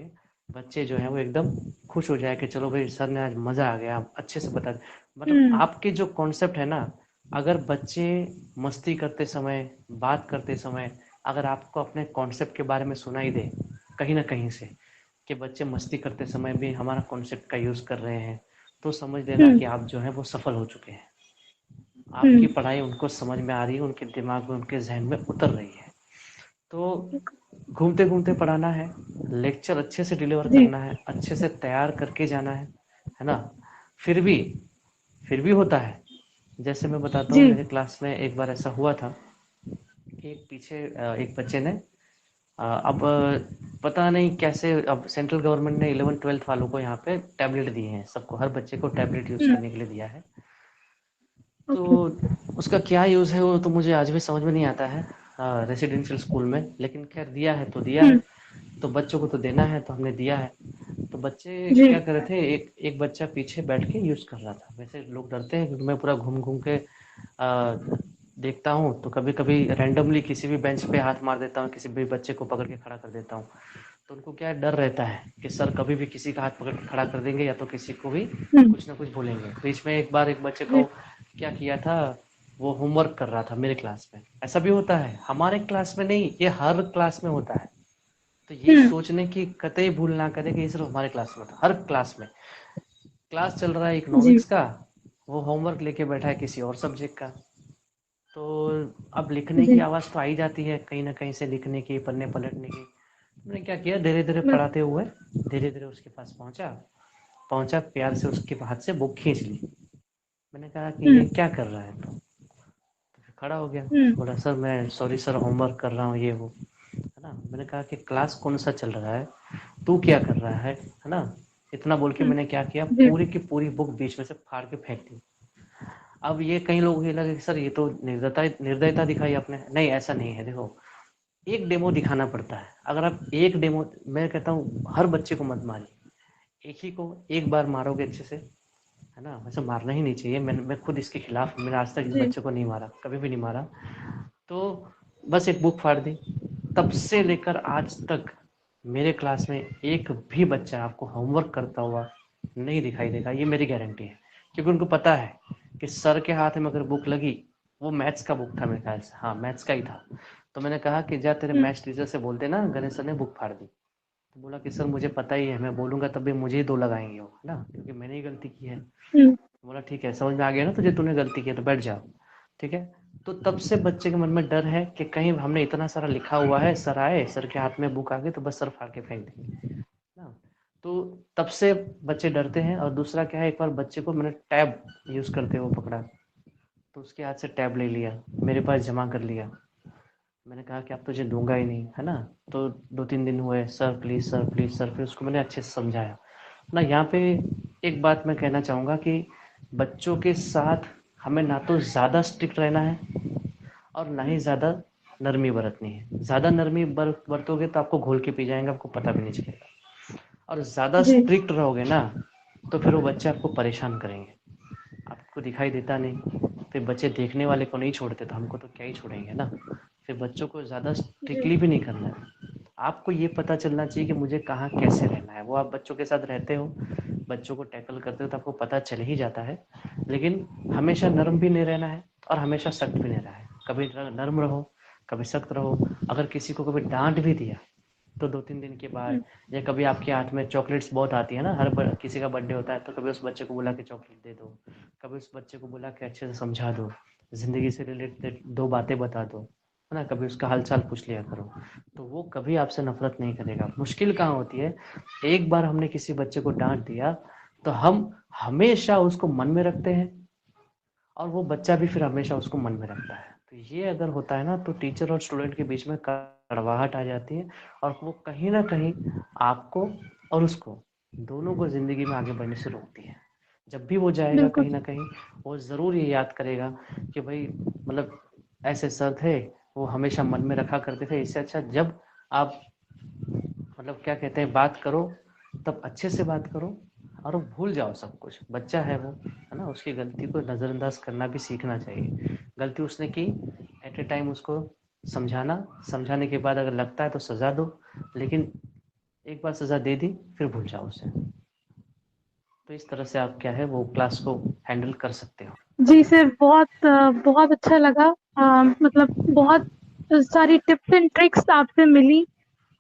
बच्चे जो है वो एकदम खुश हो जाए कि चलो भाई, सर ने आज मजा आ गया, अच्छे से बता। मतलब हुँ, आपके जो कॉन्सेप्ट है ना, अगर बच्चे मस्ती करते समय, बात करते समय, अगर आपको अपने कॉन्सेप्ट के बारे में सुनाई दे कहीं ना कहीं से, कि बच्चे मस्ती करते समय भी हमारा कॉन्सेप्ट का यूज़ कर रहे हैं, तो समझ लेना हम्म कि आप जो है वो सफल हो चुके हैं। आपकी हम्म पढ़ाई उनको समझ में आ रही है, उनके दिमाग में, उनके जहन में उतर रही है। तो घूमते घूमते पढ़ाना है, लेक्चर अच्छे से डिलीवर जी करना है, अच्छे से तैयार करके जाना है ना। फिर भी फिर भी होता है। जैसे मैं बताता हूँ, जी मेरे क्लास में एक बार ऐसा हुआ था कि एक बच्चे ने अब पता नहीं कैसे, अब सेंट्रल गवर्नमेंट ने 11th-12th वालों को यहाँ पे टैबलेट दिए हैं, सबको, हर बच्चे को टैबलेट यूज़ हम्म करने के लिए दिया है। तो ओके उसका क्या यूज़ है वो तो मुझे आज भी समझ में नहीं आता है रेसिडेंशियल स्कूल में, लेकिन खैर दिया है तो दिया है। हम्म तो बच्चों को तो देना है तो हमने दिया है। तो बच्चे जी क्या कर रहे थे, एक एक बच्चा पीछे बैठ के यूज़ कर रहा था। वैसे लोग डरते हैं क्योंकि मैं पूरा घूम घूम के देखता हूँ, तो कभी कभी रैंडमली किसी भी बेंच पे हाथ मार देता हूँ, किसी भी बच्चे को पकड़ के खड़ा कर देता हूँ। तो उनको क्या डर रहता है कि सर कभी भी किसी का हाथ पकड़ के खड़ा कर देंगे या तो किसी को भी हम्म कुछ ना कुछ बोलेंगे। बीच में एक बार एक बच्चे को जी क्या किया था, वो होमवर्क कर रहा था मेरे क्लास में। ऐसा भी होता है, हमारे क्लास में नहीं, ये हर क्लास में होता है। तो ये हम्म सोचने की कतई भूल ना करें कि ये सिर्फ हमारे क्लास में होता है। हर क्लास में क्लास चल रहा है जी इकोनॉमिक्स का, वो होमवर्क लेके बैठा है किसी और सब्जेक्ट का। तो अब लिखने की जी आवाज़ तो आ ही जाती है कहीं ना कहीं से, लिखने की, पन्ने पलटने की। मैंने क्या किया, धीरे धीरे बिल्कुल पढ़ाते हुए धीरे धीरे उसके पास पहुंचा। पहुंचा, प्यार से उसके हाथ से बुक खींच ली। मैंने कहा कि ये हम्म क्या कर रहा है तो फिर खड़ा हो गया। हम्म बोला सर मैं सॉरी सर, होमवर्क कर रहा हूँ ये वो, है ना। मैंने कहा कि क्लास कौन सा चल रहा है, तू क्या कर रहा है ना। इतना बोल के हम्म मैंने क्या किया, जी पूरी की पूरी बुक बीच में से फाड़ के फेंक दी। अब ये कई लोगों को ये लगे कि सर ये तो निर्दयता निर्दयता दिखाई आपने। नहीं, ऐसा नहीं है। देखो, एक डेमो दिखाना पड़ता है। अगर आप एक डेमो, मैं कहता हूँ हर बच्चे को मत मारिए, एक ही को एक बार मारोगे अच्छे से, है ना। वैसे मारना ही नहीं चाहिए, मैं खुद इसके खिलाफ हूँ। मैंने आज तक इस जी बच्चे को नहीं मारा, कभी भी नहीं मारा। तो बस एक बुक फाड़ दी। तब से लेकर आज तक मेरे क्लास में एक भी बच्चा आपको होमवर्क करता हुआ नहीं दिखाई देगा, ये मेरी गारंटी है। क्योंकि उनको पता है कि सर के हाथ में अगर बुक लगी, वो मैथ्स का बुक था मेरे ख्याल से, हाँ मैथ्स का ही था। तो मैंने कहा कि जा तेरे हम्म मैथ्स टीचर से बोल देना गणेश सर ने बुक फाड़ दी। तो बोला कि सर मुझे पता ही है, मैं बोलूंगा तब भी मुझे ही दो लगाएंगे वो, है ना, क्योंकि मैंने ही गलती की है। हम्म बोला ठीक है, समझ में आ गया ना तुझे, तूने गलती की है तो बैठ जाओ। ठीक है। तो तब से बच्चे के मन में डर है कि कहीं हमने इतना सारा लिखा हुआ है, सर आए, सर के हाथ में बुक आ गई तो बस सर फाड़ के फेंक देंगे ना। तो तब से बच्चे डरते हैं। और दूसरा क्या है, एक बार बच्चे को मैंने टैब यूज करते हुए पकड़ा, तो उसके हाथ से टैब ले लिया, मेरे पास जमा कर लिया। मैंने कहा कि अब तुझे दूंगा ही नहीं, है ना। तो 2-3 दिन हुए, sir please sir please sir, फिर उसको मैंने अच्छे से समझाया ना। यहाँ पे एक बात मैं कहना चाहूँगा कि बच्चों के साथ हमें ना तो ज़्यादा स्ट्रिक्ट रहना है और ना ही ज़्यादा नरमी बरतनी है। ज़्यादा नरमी बरतोगे तो आपको घोल के पी जाएंगे, आपको पता भी नहीं चलेगा। और ज़्यादा जी स्ट्रिक्ट रहोगे ना, तो फिर वो बच्चे आपको परेशान करेंगे, आपको दिखाई देता नहीं। फिर बच्चे देखने वाले को नहीं छोड़ते तो हमको तो क्या ही छोड़ेंगे ना। फिर बच्चों को ज़्यादा जी स्ट्रिक्टली भी नहीं करना है। आपको ये पता चलना चाहिए कि मुझे कहाँ कैसे रहना है। वो आप बच्चों के साथ रहते हो, बच्चों को टैकल करते हो तो आपको पता चल ही जाता है। लेकिन हमेशा नर्म भी नहीं रहना है और हमेशा सख्त भी नहीं रहना है। कभी नर्म रहो, कभी सख्त रहो। अगर किसी को कभी डांट भी दिया तो 2-3 दिन के बाद, हम्म या कभी आपके हाथ में चॉकलेट्स बहुत आती है ना, किसी का बर्थडे होता है तो कभी उस बच्चे को बुला के चॉकलेट दे दो, कभी उस बच्चे को बुला के अच्छे से समझा दो, ज़िंदगी से रिलेटेड दो बातें बता दो, है ना, कभी उसका हालचाल पूछ लिया करो। तो वो कभी आपसे नफरत नहीं करेगा। मुश्किल कहाँ होती है, एक बार हमने किसी बच्चे को डांट दिया तो हम हमेशा उसको मन में रखते हैं और वो बच्चा भी फिर हमेशा उसको मन में रखता है। तो ये अगर होता है ना, तो टीचर और स्टूडेंट के बीच में कड़वाहट आ जाती है और वो कहीं ना कहीं आपको और उसको, दोनों को ज़िंदगी में आगे बढ़ने से रोकती है। जब भी वो जाएगा बिल्कुल कहीं ना कहीं, वो ज़रूर ये याद करेगा कि भाई, मतलब ऐसे सर थे, वो हमेशा मन में रखा करते थे। इससे अच्छा जब आप, मतलब क्या कहते हैं, बात करो तब अच्छे से बात करो और भूल जाओ सब कुछ। बच्चा है वो, है ना, उसकी गलती को नज़रअंदाज करना भी सीखना चाहिए। गलती उसने की, एट ए टाइम उसको समझाना, समझाने के बाद अगर लगता है तो सज़ा दो, लेकिन एक बार सज़ा दे दी फिर भूल जाओ उसे। तो इस तरह से आप क्या है वो क्लास को हैंडल कर सकते हो। जी सर बहुत अच्छा लगा। मतलब बहुत सारी टिप्स एंड ट्रिक्स आपसे मिली।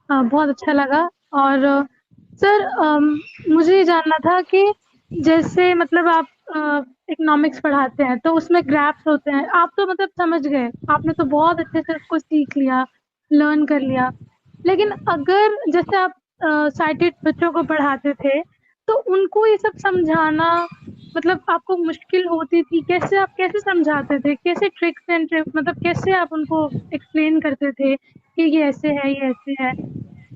बहुत अच्छा लगा। और सर मुझे ये जानना था कि जैसे मतलब आप इकोनॉमिक्स पढ़ाते हैं तो उसमें ग्राफ्स होते हैं, आप तो मतलब समझ गए, आपने तो बहुत अच्छे से उसको सीख लिया, लर्न कर लिया। लेकिन अगर जैसे आप साइटेड बच्चों को पढ़ाते थे तो उनको ये सब समझाना मतलब आपको मुश्किल होती थी, कैसे आप कैसे समझाते थे, कैसे ट्रिक्स एंड ट्रिक्स मतलब कैसे आप उनको एक्सप्लेन करते थे कि ये ऐसे है ये ऐसे है?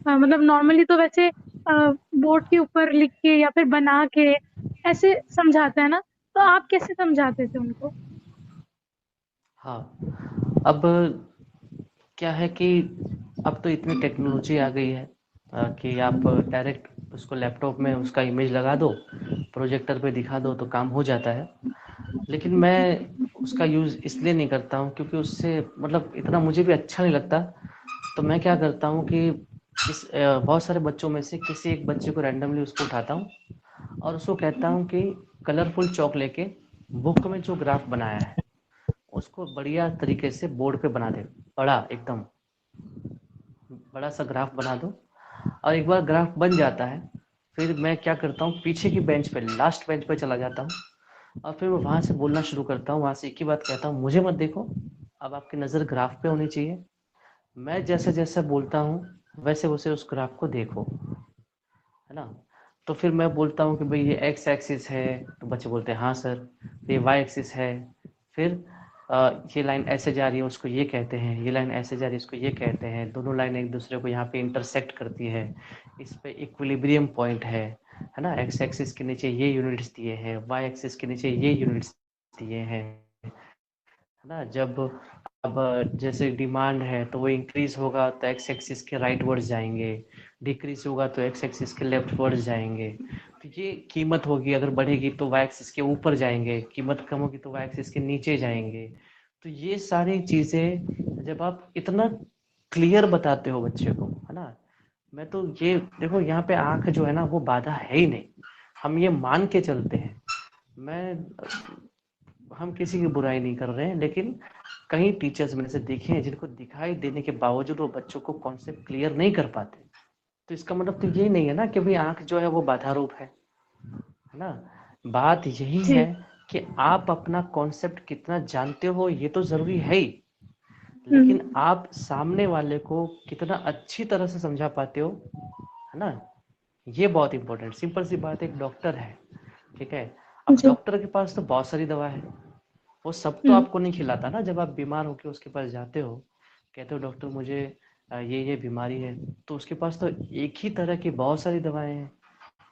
मतलब नॉर्मली तो वैसे बोर्ड के ऊपर लिख के या फिर बना के ऐसे समझाते हैं ना, तो आप कैसे समझाते थे उनको? हाँ, अब क्या है कि अब तो इतनी टेक्नोलॉजी आ गई है कि आप डायरेक्ट उसको लैपटॉप में उसका इमेज लगा दो, प्रोजेक्टर पे दिखा दो तो काम हो जाता है। लेकिन मैं उसका यूज़ इसलिए नहीं करता हूँ क्योंकि उससे मतलब इतना मुझे भी अच्छा नहीं लगता। तो मैं क्या करता हूँ कि बहुत सारे बच्चों में से किसी एक बच्चे को रैंडमली उसको उठाता हूँ और उसको कहता हूँ कि कलरफुल चॉक लेके बुक में जो ग्राफ बनाया है उसको बढ़िया तरीके से बोर्ड पे बना दे। बड़ा एकदम बड़ा सा ग्राफ बना दो। और एक बार ग्राफ बन जाता है फिर मैं क्या करता हूँ, पीछे की बेंच पे लास्ट बेंच पे चला जाता हूँ और फिर मैं वहाँ से बोलना शुरू करता हूँ। वहाँ से एक ही बात कहता हूँ, मुझे मत देखो, अब आपकी नज़र ग्राफ पे होनी चाहिए। मैं जैसे जैसे बोलता हूँ वैसे वैसे उस ग्राफ को देखो, है ना। तो फिर मैं बोलता हूँ कि भाई ये एक्स एक्सिस है, तो बच्चे बोलते हैं हाँ सर। ये वाई एक्सिस है, फिर ये लाइन ऐसे जा रही है उसको ये कहते हैं, ये लाइन ऐसे जा रही है उसको ये कहते हैं, दोनों लाइन एक दूसरे को यहाँ पे इंटरसेक्ट करती है, इस पे इक्विलिब्रियम पॉइंट है ना। एक्स एक्सिस के नीचे ये यूनिट्स दिए हैं, वाई एक्सिस के नीचे ये यूनिट्स दिए हैं, है ना। जब अब जैसे डिमांड है तो वो इंक्रीज होगा तो एक्स एक्सिस के राइट वर्ड्स जाएंगे, डिक्रीज होगा तो एक्स एक्सिस के लेफ्ट वर्ड्स जाएंगे। तो ये कीमत होगी, अगर बढ़ेगी तो वाई एक्सिस के ऊपर जाएंगे, कीमत कम होगी तो वाई एक्सिस के नीचे जाएंगे। तो ये सारी चीजें जब आप इतना क्लियर बताते हो बच्चे को, है ना। मैं तो ये देखो यहाँ पे आंख जो है ना वो बाधा है ही नहीं, हम ये मान के चलते हैं। मैं हम किसी की बुराई नहीं कर रहे हैं, लेकिन कई टीचर्स मैंने से देखे हैं जिनको दिखाई देने के बावजूद वो बच्चों को कॉन्सेप्ट क्लियर नहीं कर पाते। तो इसका मतलब तो यही नहीं है ना कि भाई आंख जो है वो बाधा रूप है ना। बात यही जी। है कि आप अपना कॉन्सेप्ट कितना जानते हो ये तो जरूरी है ही, हुँ। लेकिन आप सामने वाले को कितना अच्छी तरह से समझा पाते हो, है ना। ये बहुत इंपॉर्टेंट, सिंपल सी बात है, एक डॉक्टर है, ठीक है। अब जी। डॉक्टर के पास तो बहुत सारी दवा है, वो सब तो हुँ। आपको नहीं खिलाता ना। जब आप बीमार होके उसके पास जाते हो, कहते हो डॉक्टर मुझे ये बीमारी है, तो उसके पास तो एक ही तरह की बहुत सारी दवाएं हैं।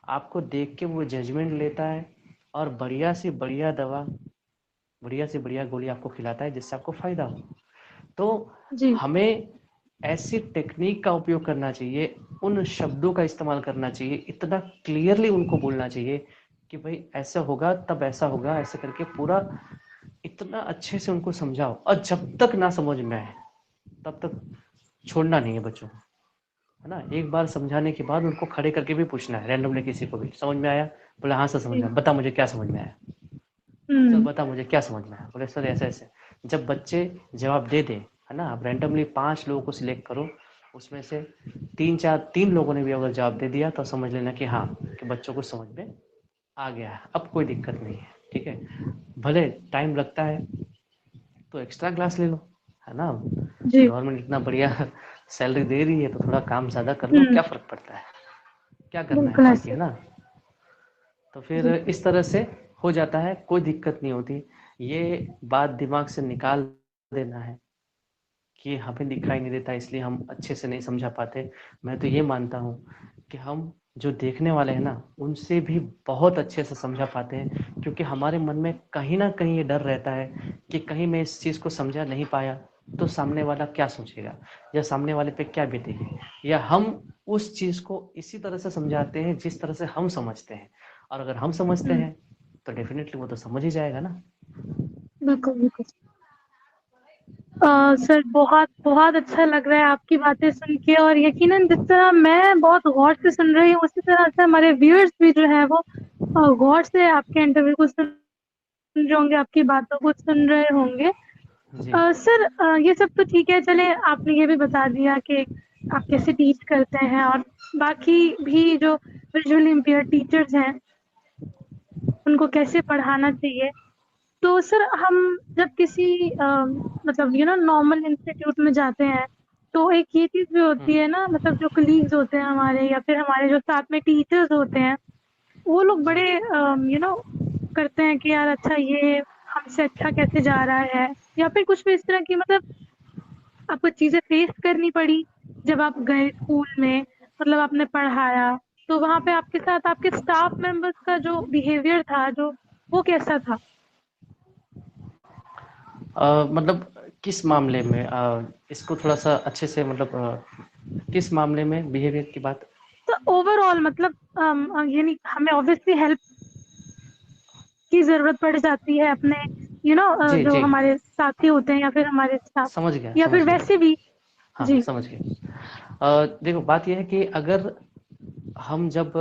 आपको देख के वो जजमेंट लेता है और बढ़िया से बढ़िया दवा, बढ़िया से बढ़िया गोली आपको खिलाता है जिससे आपको फायदा हो। तो जी। हमें ऐसी टेक्निक का उपयोग करना चाहिए, उन शब्दों का इस्तेमाल करना चाहिए, इतना क्लियरली उनको बोलना चाहिए कि भाई ऐसा होगा तब ऐसा होगा, ऐसे करके पूरा इतना अच्छे से उनको समझाओ। और जब तक ना समझ में आए तब तक छोड़ना नहीं है बच्चों को, है ना। एक बार समझाने के बाद उनको खड़े करके भी पूछना है रैंडमली, किसी को भी समझ में आया, बोले हाँ सर समझ जी। में आया, बता मुझे क्या समझ में आया, चल हुँ। बता मुझे क्या समझ में आया, बोले सर ऐसे ऐसे। जब बच्चे जवाब दे दे, है ना, आप रैंडमली 5 लोगों को सिलेक्ट करो, उसमें से 3 लोगों ने भी अगर जवाब दे दिया तो समझ लेना कि हाँ, कि बच्चों को समझ में आ गया है, अब कोई दिक्कत नहीं है, ठीक है। भले टाइम लगता है तो एक्स्ट्रा क्लास ले लो, है ना। जी। गवर्नमेंट इतना बढ़िया सैलरी दे रही है तो थोड़ा काम ज़्यादा कर लो, हुँ। क्या फ़र्क पड़ता है, क्या करना है बिल्कुल बाकी, ऐसे। है ना। तो फिर जी। इस तरह से हो जाता है, कोई दिक्कत नहीं होती। ये बात दिमाग से निकाल देना है कि हमें दिखाई नहीं देता इसलिए हम अच्छे से नहीं समझा पाते। मैं तो ये मानता हूँ कि हम जो देखने वाले हैं ना उनसे भी बहुत अच्छे से समझा पाते हैं, क्योंकि हमारे मन में कहीं ना कहीं ये डर रहता है कि कहीं मैं इस चीज़ को समझा नहीं पाया तो सामने वाला क्या सोचेगा, या सामने वाले पे क्या बीतेगी, या हम उस चीज़ को इसी तरह से समझाते हैं जिस तरह से हम समझते हैं। और अगर हम समझते हुँ। हैं तो डेफिनेटली वो तो समझ ही जाएगा ना। बिल्कुल, बिल्कुल। सर बहुत बहुत अच्छा लग रहा है आपकी बातें सुन के, और यकीनन जिस तरह मैं बहुत गौर से सुन रही हूँ उसी तरह से हमारे व्यूअर्स भी जो है वो गौर से आपके इंटरव्यू को सुन रहे होंगे, आपकी बातों को सुन रहे होंगे। जी। सर ये सब तो ठीक है, चले आपने ये भी बता दिया कि आप कैसे टीच करते हैं, और बाकी भी जो विजुअली इम्पेयर्ड टीचर्स हैं उनको कैसे पढ़ाना चाहिए। तो सर हम जब किसी मतलब नॉर्मल इंस्टीट्यूट में जाते हैं, तो एक ये चीज़ भी होती है ना, मतलब जो कलीग्स होते हैं हमारे या फिर हमारे जो साथ में टीचर्स होते हैं, वो लोग जी बड़े करते हैं कि यार अच्छा ये हमसे अच्छा कैसे जा रहा है, या फिर कुछ भी इस तरह की, मतलब आपको चीज़ें फेस करनी पड़ी जब आप गए स्कूल में, मतलब आपने पढ़ाया, तो वहाँ पे आपके साथ आपके स्टाफ मेंबर्स का जो बिहेवियर था, जो वो कैसा था? मतलब किस मामले में, इसको थोड़ा सा अच्छे से मतलब किस मामले में बिहेवियर की बात? तो ओवरऑल मतलब यानी हमें ऑब्वियसली हेल्प की ज़रूरत पड़ जाती है अपने जी जो जी, हमारे साथी होते हैं या फिर हमारे स्टाफ, समझ गया या समझ फिर गया। वैसे भी। हाँ जी। समझ गए। देखो बात यह है कि अगर हम जब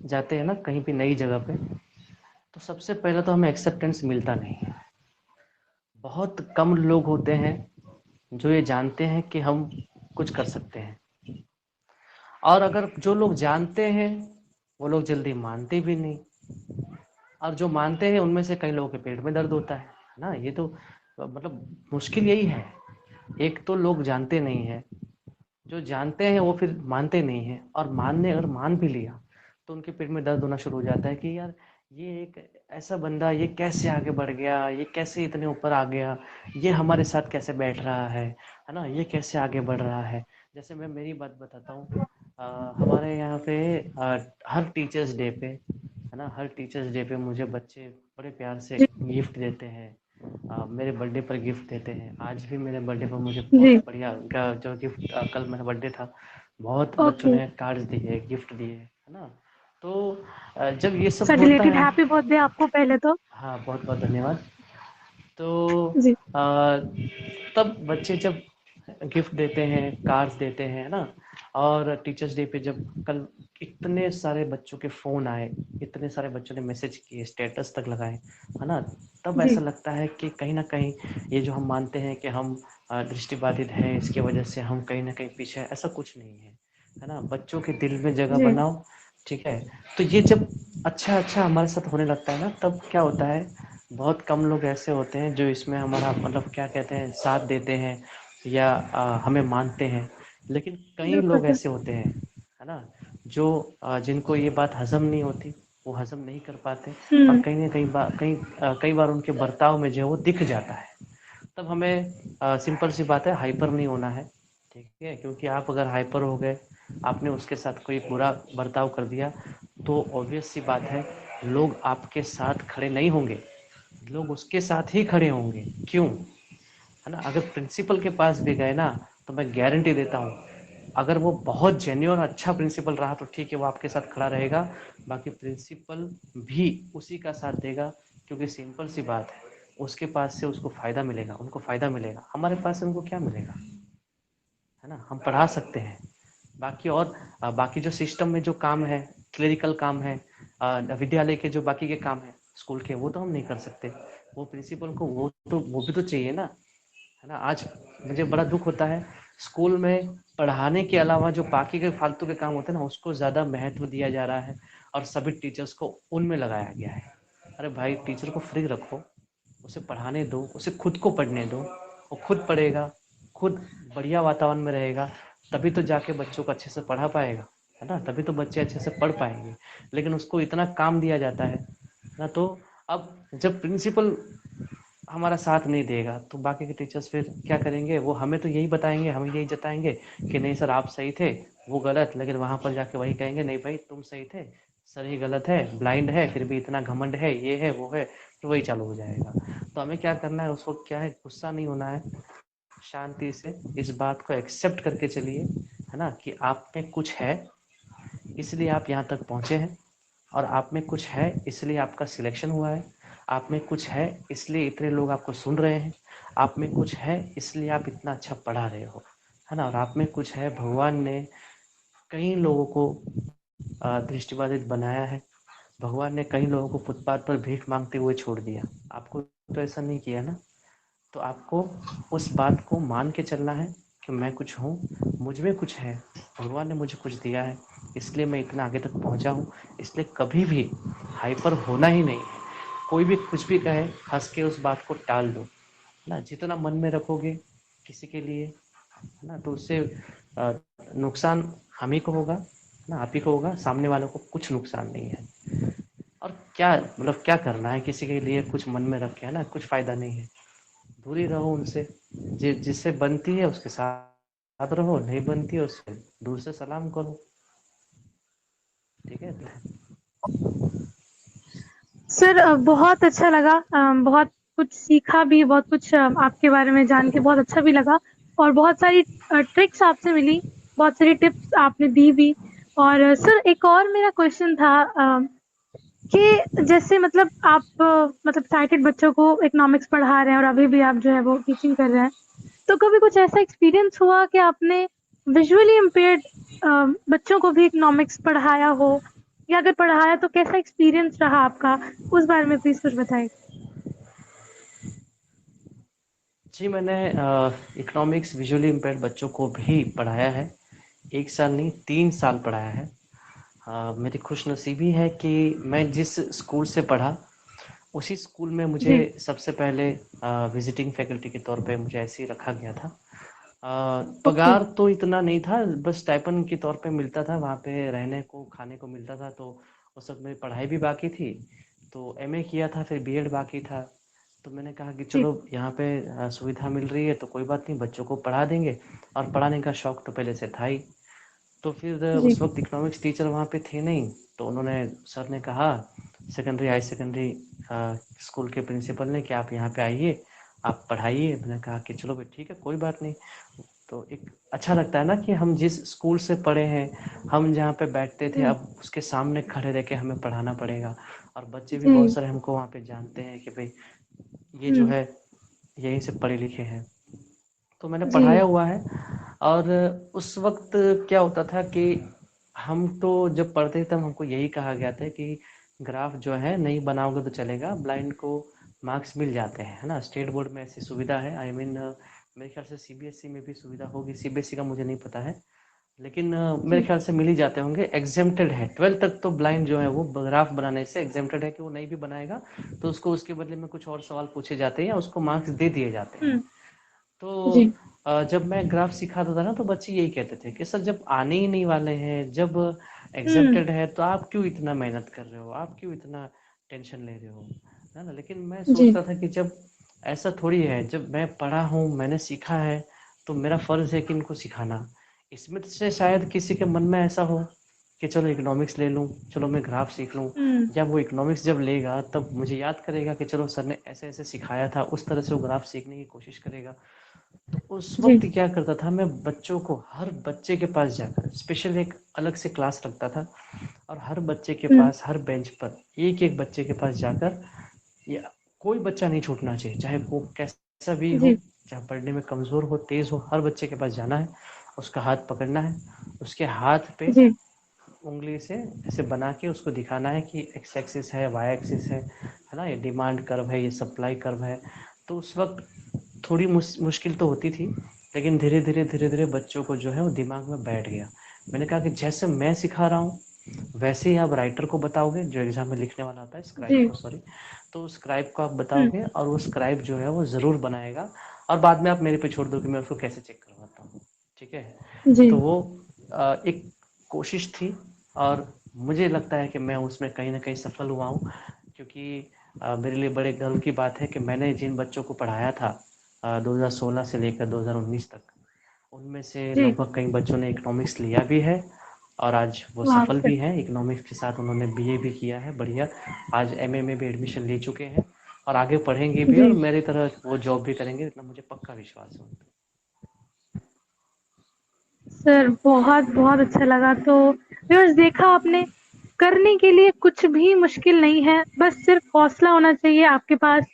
जाते हैं ना कहीं भी नई जगह पे, तो सबसे पहले तो हमें एक्सेप्टेंस मिलता नहीं है। बहुत कम लोग होते हैं जो ये जानते हैं कि हम कुछ कर सकते हैं, और अगर जो लोग जानते हैं वो लोग जल्दी मानते भी नहीं, और जो मानते हैं उनमें से कई लोगों के पेट में दर्द होता है ना। ये तो मतलब मुश्किल यही है। एक तो लोग जानते नहीं है, जो जानते हैं वो फिर मानते नहीं हैं, और अगर मान भी लिया तो उनके पेट में दर्द होना शुरू हो जाता है कि यार ये एक ऐसा बंदा, ये कैसे आगे बढ़ गया, ये कैसे इतने ऊपर आ गया, ये हमारे साथ कैसे बैठ रहा है ना, ये कैसे आगे बढ़ रहा है। जैसे मैं मेरी बात बताता हूँ। हमारे यहाँ पे हर टीचर्स डे पे, है ना, हर टीचर्स डे पे मुझे बच्चे बड़े प्यार से जी। गिफ्ट देते हैं। मेरे बर्थडे पर गिफ्ट देते हैं। आज भी मेरे बर्थडे पर मुझे जी। बहुत बढ़िया जो गिफ्ट, कल मेरा बर्थडे था, बहुत बच्चों ओके। ने कार्ड्स दिए, गिफ्ट दिए, है ना। तो जब ये सब सर होता रिलेटेड है, हैप्पी बर्थडे आपको पहले तो। हाँ बहुत बहुत धन्यवाद। तो जी। तब बच्चे जब गिफ्ट देते हैं, कार्ड्स देते हैं ना, और टीचर्स डे पे जब कल इतने सारे बच्चों के फ़ोन आए, इतने सारे बच्चों ने मैसेज किए, स्टेटस तक लगाए, है ना, तब जी। ऐसा लगता है कि कहीं ना कहीं ये जो हम मानते हैं कि हम दृष्टिबाधित हैं, इसकी वजह से हम कहीं ना कहीं पीछे हैं, ऐसा कुछ नहीं है ना। बच्चों के दिल में जगह जी। बनाओ, ठीक है। तो ये जब अच्छा अच्छा हमारे साथ होने लगता है ना, तब क्या होता है, बहुत कम लोग ऐसे होते हैं जो इसमें हमारा मतलब क्या कहते हैं, साथ देते हैं या हमें मानते हैं। लेकिन कई बिल्कुल लोग सर। ऐसे होते हैं, है ना, जो जिनको ये बात हजम नहीं होती, वो हजम नहीं कर पाते, और हम्म। कहीं ना कई बार उनके बर्ताव में जो है वो दिख जाता है। तब हमें सिंपल सी बात है, हाइपर नहीं होना है, ठीक है। क्योंकि आप अगर हाइपर हो गए, आपने उसके साथ कोई बुरा बर्ताव कर दिया, तो ऑब्वियस सी बात है, लोग आपके साथ खड़े नहीं होंगे, लोग उसके साथ ही खड़े होंगे। क्यों? है ना। अगर प्रिंसिपल के पास भी गए ना, तो मैं गारंटी देता हूँ, अगर वो बहुत जेन्युइन और अच्छा प्रिंसिपल रहा तो ठीक है, वो आपके साथ खड़ा रहेगा। बाकी प्रिंसिपल भी उसी का साथ देगा, क्योंकि सिंपल सी बात है, उसके पास से उसको फ़ायदा मिलेगा, उनको फ़ायदा मिलेगा, हमारे पास से उनको क्या मिलेगा, है ना। हम पढ़ा सकते हैं, बाकी और बाकी जो सिस्टम में जो काम है, क्लेरिकल काम है, विद्यालय के जो बाकी के काम है स्कूल के, वो तो हम नहीं कर सकते। वो प्रिंसिपल को वो भी तो चाहिए ना, है ना। आज मुझे बड़ा दुख होता है, स्कूल में पढ़ाने के अलावा जो बाकी के फालतू के काम होते हैं ना, उसको ज़्यादा महत्व दिया जा रहा है, और सभी टीचर्स को उनमें लगाया गया है। अरे भाई, टीचर को फ्री रखो, उसे पढ़ाने दो, उसे खुद को पढ़ने दो, वो खुद पढ़ेगा, खुद बढ़िया वातावरण में रहेगा, तभी तो जाके बच्चों को अच्छे से पढ़ा पाएगा, है ना, तभी तो बच्चे अच्छे से पढ़ पाएंगे। लेकिन उसको इतना काम दिया जाता है ना। तो अब जब प्रिंसिपल हमारा साथ नहीं देगा, तो बाकी के टीचर्स फिर क्या करेंगे, वो हमें तो यही बताएंगे, हमें यही जताएंगे कि नहीं सर आप सही थे, वो गलत। लेकिन वहाँ पर जाके वही कहेंगे, नहीं भाई तुम सही थे, सर ही गलत है, ब्लाइंड है, फिर भी इतना घमंड है, ये है वो है, तो वही चालू हो जाएगा। तो हमें क्या करना है, उसको क्या है, गुस्सा नहीं होना है, शांति से इस बात को एक्सेप्ट करके चलिए, है ना, कि आप में कुछ है, इसलिए आप यहाँ तक पहुँचे हैं, और आप में कुछ है इसलिए आपका सिलेक्शन हुआ है, आप में कुछ है इसलिए इतने लोग आपको सुन रहे हैं, आप में कुछ है इसलिए आप इतना अच्छा पढ़ा रहे हो, है ना, और आप में कुछ है, भगवान ने कई लोगों को दृष्टिबाधित बनाया है, भगवान ने कई लोगों को फुटपाथ पर भीख मांगते हुए छोड़ दिया, आपको तो ऐसा नहीं किया ना। तो आपको उस बात को मान के चलना है कि मैं कुछ हूँ, मुझ में कुछ है, भगवान ने मुझे कुछ दिया है, इसलिए मैं इतना आगे तक पहुँचा हूँ। इसलिए कभी भी हाइपर होना ही नहीं है। कोई भी कुछ भी कहे, हंस के उस बात को टाल दो ना। जितना मन में रखोगे किसी के लिए, है ना, तो उससे नुकसान हम ही को होगा ना, आप ही को होगा, सामने वालों को कुछ नुकसान नहीं है। और क्या मतलब क्या करना है किसी के लिए कुछ मन में रख के, है ना, कुछ फायदा नहीं है। दूर ही रहो उनसे। जिससे बनती है उसके साथ रहो, नहीं बनती है उससे दूर से सलाम करो। ठीक है। सर बहुत अच्छा लगा, बहुत कुछ सीखा भी, बहुत कुछ आपके बारे में जान के बहुत अच्छा भी लगा, और बहुत सारी ट्रिक्स आपसे मिली, बहुत सारी टिप्स आपने दी भी। और सर एक और मेरा क्वेश्चन था कि जैसे मतलब आप मतलब साइटेड बच्चों को इकोनॉमिक्स पढ़ा रहे हैं और अभी भी आप जो है वो टीचिंग कर रहे हैं, तो कभी कुछ ऐसा एक्सपीरियंस हुआ कि आपने विजुअली इम्पेयर्ड बच्चों को भी इकोनॉमिक्स पढ़ाया हो, या अगर पढ़ाया तो कैसा एक्सपीरियंस रहा आपका, उस बारे में प्लीज कुछ बताइए। जी, मैंने इकोनॉमिक्स विजुअली इम्पेयर्ड बच्चों को भी पढ़ाया है। 1 साल नहीं, 3 साल पढ़ाया है। मेरी खुशनसीबी है कि मैं जिस स्कूल से पढ़ा, उसी स्कूल में मुझे जी। सबसे पहले विजिटिंग फैकल्टी के तौर पे मुझे ऐसे ही रखा गया था। ओके। पगार तो इतना नहीं था, बस स्टाइपेंड के तौर पे मिलता था, वहाँ पे रहने को, खाने को मिलता था। तो उस वक़्त मेरी पढ़ाई भी बाकी थी, तो एमए किया था, फिर बीएड बाकी था। तो मैंने कहा कि जी। चलो यहाँ पे सुविधा मिल रही है तो कोई बात नहीं, बच्चों को पढ़ा देंगे। और पढ़ाने का शौक तो पहले से था ही। तो फिर जी। उस वक़्त इकोनॉमिक्स टीचर वहाँ पे थे नहीं, तो उन्होंने, सर ने कहा, सेकेंडरी हाई सेकेंडरी स्कूल के प्रिंसिपल ने, कि आप यहाँ पे आइए, आप पढ़ाइए। मैंने कहा कि चलो भाई ठीक है, कोई बात नहीं। तो एक अच्छा लगता है ना कि हम जिस स्कूल से पढ़े हैं, हम जहाँ पे बैठते थे, हम्म। अब उसके सामने खड़े रह के हमें पढ़ाना पड़ेगा। और बच्चे भी बहुत जी। सारे हमको वहाँ पे जानते हैं कि भाई ये जो हम्म। है यहीं से पढ़े लिखे हैं। तो मैंने जी। पढ़ाया हुआ है। और उस वक्त क्या होता था कि हम तो जब पढ़ते थे तब हमको यही कहा गया था कि ग्राफ जो है नहीं बनाओगे तो चलेगा, ब्लाइंड को मार्क्स मिल जाते हैं, है ना। स्टेट बोर्ड में ऐसी सुविधा है, आई मीन मेरे ख्याल से सीबीएसई में भी सुविधा होगी, सीबीएसई का मुझे नहीं पता है, लेकिन मेरे जी। ख्याल से मिल ही जाते होंगे। एग्जेम्प्टेड है 12th तक तो ब्लाइंड जो है वो ग्राफ बनाने से एग्जेम्प्टेड है, कि वो नहीं भी बनाएगा तो उसको उसके बदले में कुछ और सवाल पूछे जाते हैं या उसको मार्क्स दे दिए जाते हैं। हम्म। जी। तो जब मैं ग्राफ सिखाता था ना, तो बच्चे यही कहते थे कि सर जब आने ही नहीं वाले हैं, जब हम्म। एग्जेप्टेड है, तो आप क्यों इतना मेहनत कर रहे हो, आप क्यों इतना टेंशन ले रहे हो, है ना। लेकिन मैं जी। सोचता था कि जब ऐसा थोड़ी है, जब मैं पढ़ा हूँ, मैंने सीखा है, तो मेरा फर्ज है कि इनको सिखाना। इसमें से शायद किसी के मन में ऐसा हो कि चलो इकोनॉमिक्स ले लूँ, चलो मैं ग्राफ सीख लूँ। हम्म। या वो इकोनॉमिक्स जब लेगा तब मुझे याद करेगा कि चलो सर ने ऐसे ऐसे सिखाया था, उस तरह से वो ग्राफ सीखने की कोशिश करेगा। तो उस जी। वक्त क्या करता था, मैं बच्चों को, हर बच्चे के पास जाकर स्पेशल एक अलग से क्लास रखता था, और हर बच्चे के हम्म। पास, हर बेंच पर एक एक बच्चे के पास जाकर, या कोई बच्चा नहीं छूटना चाहिए, चाहे वो कैसा भी हो, जी। चाहे पढ़ने में कमज़ोर हो, तेज़ हो, हर बच्चे के पास जाना है, उसका हाथ पकड़ना है, उसके हाथ पे जी। उंगली से ऐसे बना के उसको दिखाना है कि एक्स एक्सिस है, वाई एक्सिस है ना, ये डिमांड कर्व है, ये सप्लाई कर्व है। तो उस वक्त थोड़ी मुश्किल तो होती थी, लेकिन धीरे धीरे धीरे धीरे बच्चों को जो है वो दिमाग में बैठ गया। मैंने कहा कि जैसे मैं सिखा रहा हूँ वैसे ही आप राइटर को बताओगे, जो एग्जाम में लिखने वाला होता है, स्क्राइब जी। को, सॉरी। तो स्क्राइब को आप हम्म। बताओगे और वो स्क्राइब जो है वो ज़रूर बनाएगा, और बाद में आप मेरे पे छोड़ दो कि मैं उसको कैसे चेक करवाता हूँ। ठीक है। जी। तो वो एक कोशिश थी, और मुझे लगता है कि मैं उसमें कहीं ना कहीं सफल हुआ हूँ, क्योंकि मेरे लिए बड़े गर्व की बात है कि मैंने जिन बच्चों को पढ़ाया था 2016 से लेकर 2019 तक, उनमें से जी। लगभग कई बच्चों ने इकोनॉमिक्स लिया भी है, और आज वो वाह सफल सर। भी हैं। इकोनॉमिक्स के साथ उन्होंने बीए भी किया है, बढ़िया। आज एमए में भी एडमिशन ले चुके हैं, और आगे पढ़ेंगे भी, और जी। मेरी तरह वो जॉब भी करेंगे, इतना मुझे पक्का विश्वास है। सर बहुत बहुत अच्छा लगा। तो व्यूअर्स देखा आपने, करने के लिए कुछ भी मुश्किल नहीं है, बस सिर्फ हौसला होना चाहिए आपके पास।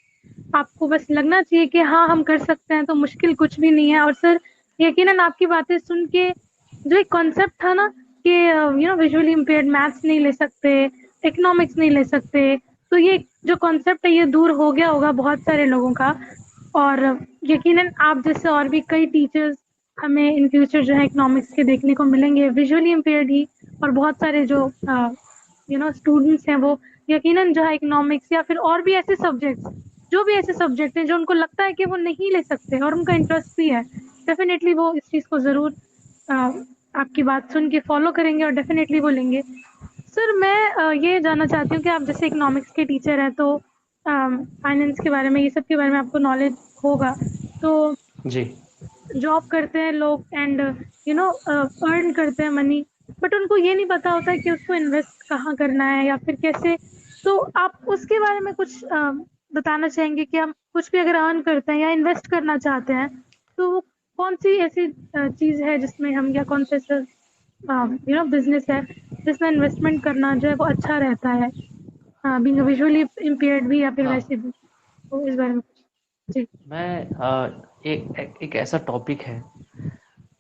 आपको बस लगना चाहिए कि हाँ हम कर सकते हैं, तो मुश्किल कुछ भी नहीं है। और सर यकीनन आपकी बातें सुन के जो एक कॉन्सेप्ट था ना कि विजुअली इम्पेयर्ड मैथ्स नहीं ले सकते, इकोनॉमिक्स नहीं ले सकते, तो ये जो कॉन्सेप्ट है ये दूर हो गया होगा बहुत सारे लोगों का। और यकीनन आप जैसे और भी कई टीचर्स हमें इन फ्यूचर जो है इकोनॉमिक्स के देखने को मिलेंगे, विजुअली इम्पेयर्ड ही। और बहुत सारे जो स्टूडेंट्स हैं वो यकीनन जो है इकोनॉमिक्स या फिर और भी ऐसे सब्जेक्ट्स, जो भी ऐसे सब्जेक्ट हैं जो उनको लगता है कि वो नहीं ले सकते और उनका इंटरेस्ट भी है, डेफिनेटली वो इस चीज़ को ज़रूर आपकी बात सुन के फॉलो करेंगे और डेफिनेटली वो लेंगे। सर मैं ये जानना चाहती हूँ कि आप जैसे इकोनॉमिक्स के टीचर हैं तो फाइनेंस के बारे में, ये सब के बारे में आपको नॉलेज होगा। तो जी। जॉब करते हैं लोग एंड अर्न करते हैं मनी, बट उनको ये नहीं पता होता है कि उसको इन्वेस्ट कहाँ करना है या फिर कैसे। तो आप उसके बारे में कुछ बताना चाहेंगे कि हम कुछ भी अगर अर्न करते हैं या इन्वेस्ट करना चाहते हैं तो वो कौन सी ऐसी चीज़ है जिसमें हम, या कौन सा बिजनेस है जिसमें इन्वेस्टमेंट करना जो है वो अच्छा रहता है, बीइंग विजुअली इम्पेयर्ड भी या फिर हाँ, वैसे भी। तो इस बारे में कुछ जी। मैं एक ऐसा टॉपिक है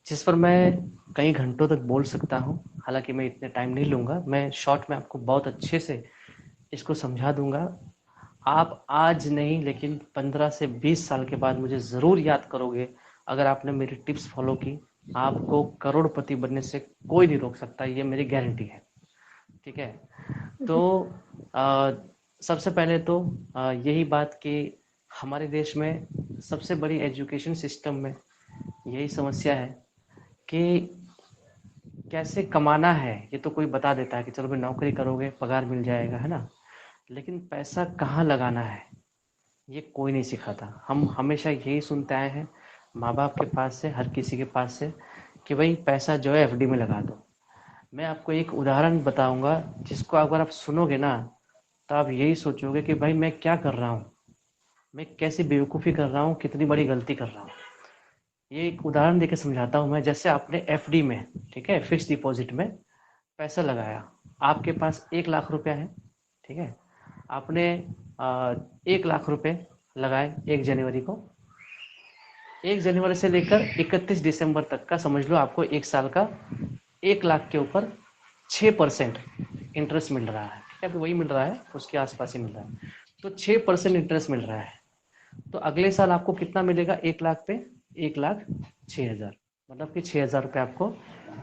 जिस पर मैं कई घंटों तक बोल सकता हूँ। हालांकि मैं इतने टाइम नहीं लूँगा, मैं शॉर्ट में आपको बहुत अच्छे से इसको समझा दूंगा। आप आज नहीं लेकिन 15 से 20 साल के बाद मुझे ज़रूर याद करोगे। अगर आपने मेरी टिप्स फॉलो की, आपको करोड़पति बनने से कोई नहीं रोक सकता, ये मेरी गारंटी है। ठीक है। तो आ, सबसे पहले तो यही बात कि हमारे देश में सबसे बड़ी एजुकेशन सिस्टम में यही समस्या है कि कैसे कमाना है। ये तो कोई बता देता है कि चलो भाई नौकरी करोगे पगार मिल जाएगा, है ना, लेकिन पैसा कहाँ लगाना है ये कोई नहीं सिखाता। हम हमेशा यही सुनते आए हैं माँ बाप के पास से, हर किसी के पास से, कि भाई पैसा जो है एफडी में लगा दो। मैं आपको एक उदाहरण बताऊंगा जिसको अगर आप सुनोगे ना तो आप यही सोचोगे कि भाई मैं क्या कर रहा हूँ, मैं कैसी बेवकूफ़ी कर रहा हूँ, कितनी बड़ी गलती कर रहा हूँ। ये एक उदाहरण देके समझाता हूँ मैं। जैसे आपने एफडी में, ठीक है, फिक्स डिपॉजिट में पैसा लगाया, आपके पास 1 लाख रुपया है। ठीक है, आपने 1 लाख रुपए लगाए 1 जनवरी को। 1 जनवरी से लेकर 31 दिसंबर तक का समझ लो आपको 1 साल का 1 लाख के ऊपर 6% इंटरेस्ट मिल रहा है। ठीक है, तो वही मिल रहा है, उसके आसपास ही मिल रहा है। तो 6% इंटरेस्ट मिल रहा है। तो अगले साल आपको कितना मिलेगा? 1 लाख पे 1,06,000, मतलब कि 6,000 रुपये आपको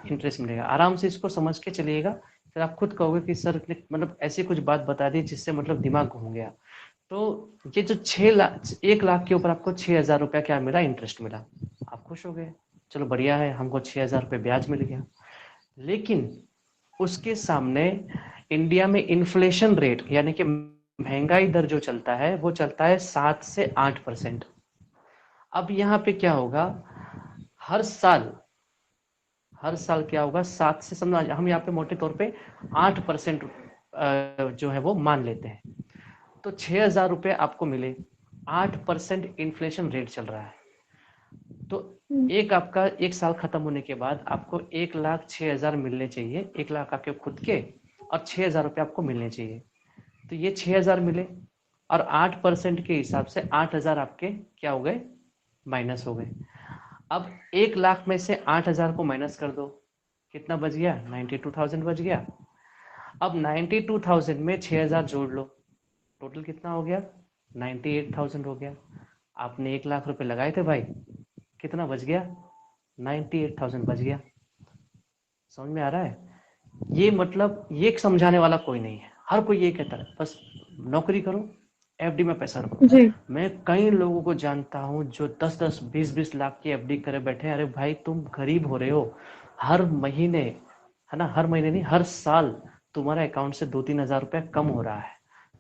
इंटरेस्ट मिलेगा। आराम से इसको समझ के चलिएगा, फिर आप खुद कहोगे कि सर मतलब ऐसी कुछ बात बता दी जिससे मतलब दिमाग घूम गया। तो ये जो 1 लाख के ऊपर आपको 6,000 रुपया क्या मिला? इंटरेस्ट मिला। आप खुश हो गए, चलो बढ़िया है, हमको 6,000 रुपये ब्याज मिल गया। लेकिन उसके सामने इंडिया में इन्फ्लेशन रेट यानी कि महंगाई दर जो चलता है वो चलता है 7 से 8%। अब यहाँ पे क्या होगा, हर साल क्या होगा, 7 से, समझ हम यहाँ पे मोटे तौर पे 8% जो है वो मान लेते हैं। तो 6,000 रुपये आपको मिले, 8% इन्फ्लेशन रेट चल रहा है। तो आपका 1 साल खत्म होने के बाद आपको 1,06,000 मिलने चाहिए। 1 लाख आपके खुद के और 6,000 रुपये आपको मिलने चाहिए। तो ये 6,000 मिले और 8% के हिसाब से 8,000 आपके क्या हो गए? माइनस हो गए। अब 1 लाख में से 8,000 को माइनस कर दो, कितना बच गया? 92,000 बच गया। अब 92,000 में 6,000 जोड़ लो, टोटल कितना हो गया? 98,000 हो गया। आपने 1 लाख रुपए लगाए थे भाई, कितना बच गया? 98,000 बच गया। समझ में आ रहा है? ये मतलब ये समझाने वाला कोई नहीं है, हर कोई ये कहता है बस नौकरी करो, एफडी में पैसा रखो। जी। मैं कई लोगों को जानता हूँ जो 10-10, 20-20 लाख की एफडी करे बैठे। अरे भाई तुम गरीब हो रहे हो, हर महीने, है ना, हर महीने नहीं, हर साल तुम्हारा अकाउंट से 2-3 हजार रुपया कम हो रहा है।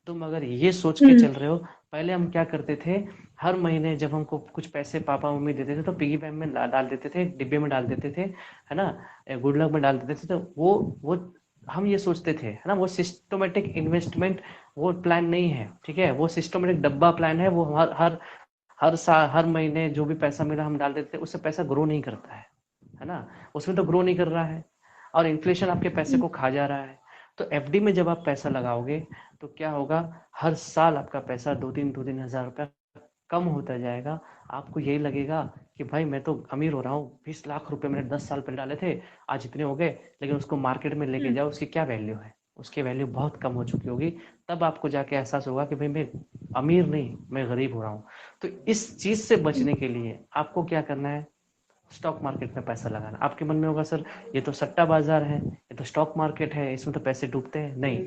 तुम अगर ये सोच के चल रहे हो, पहले हम क्या करते थे, हर महीने जब हमको कुछ पैसे पापा मम्मी देते थे तो पिगी बैंक में डाल देते थे, डिब्बे में डाल देते थे, है ना, गुड लक में डाल देते थे। तो वो हम ये सोचते थे, है ना, वो सिस्टमेटिक इन्वेस्टमेंट वो प्लान नहीं है। ठीक है, वो सिस्टमेटिक डब्बा प्लान है। वो हर साल हर महीने जो भी पैसा मिला हम डाल देते थे, उससे पैसा ग्रो नहीं करता है ना, उसमें तो ग्रो नहीं कर रहा है और इन्फ्लेशन आपके पैसे को खा जा रहा है। तो एफडी में जब आप पैसा लगाओगे तो क्या होगा, हर साल आपका पैसा 2-3 हजार रुपया कम होता जाएगा। आपको यही लगेगा कि भाई मैं तो अमीर हो रहा हूँ, 20 लाख रुपए मैंने 10 साल पहले डाले थे, आज इतने हो गए। लेकिन उसको मार्केट में लेके जाओ, उसकी क्या वैल्यू है? उसकी वैल्यू बहुत कम हो चुकी होगी। तब आपको जाके एहसास होगा कि भाई मैं अमीर नहीं, मैं गरीब हो रहा हूँ। तो इस चीज से बचने के लिए आपको क्या करना है? स्टॉक मार्केट में पैसा लगाना। आपके मन में होगा सर ये तो सट्टा बाजार है, ये तो स्टॉक मार्केट है, इसमें तो पैसे डूबते हैं। नहीं,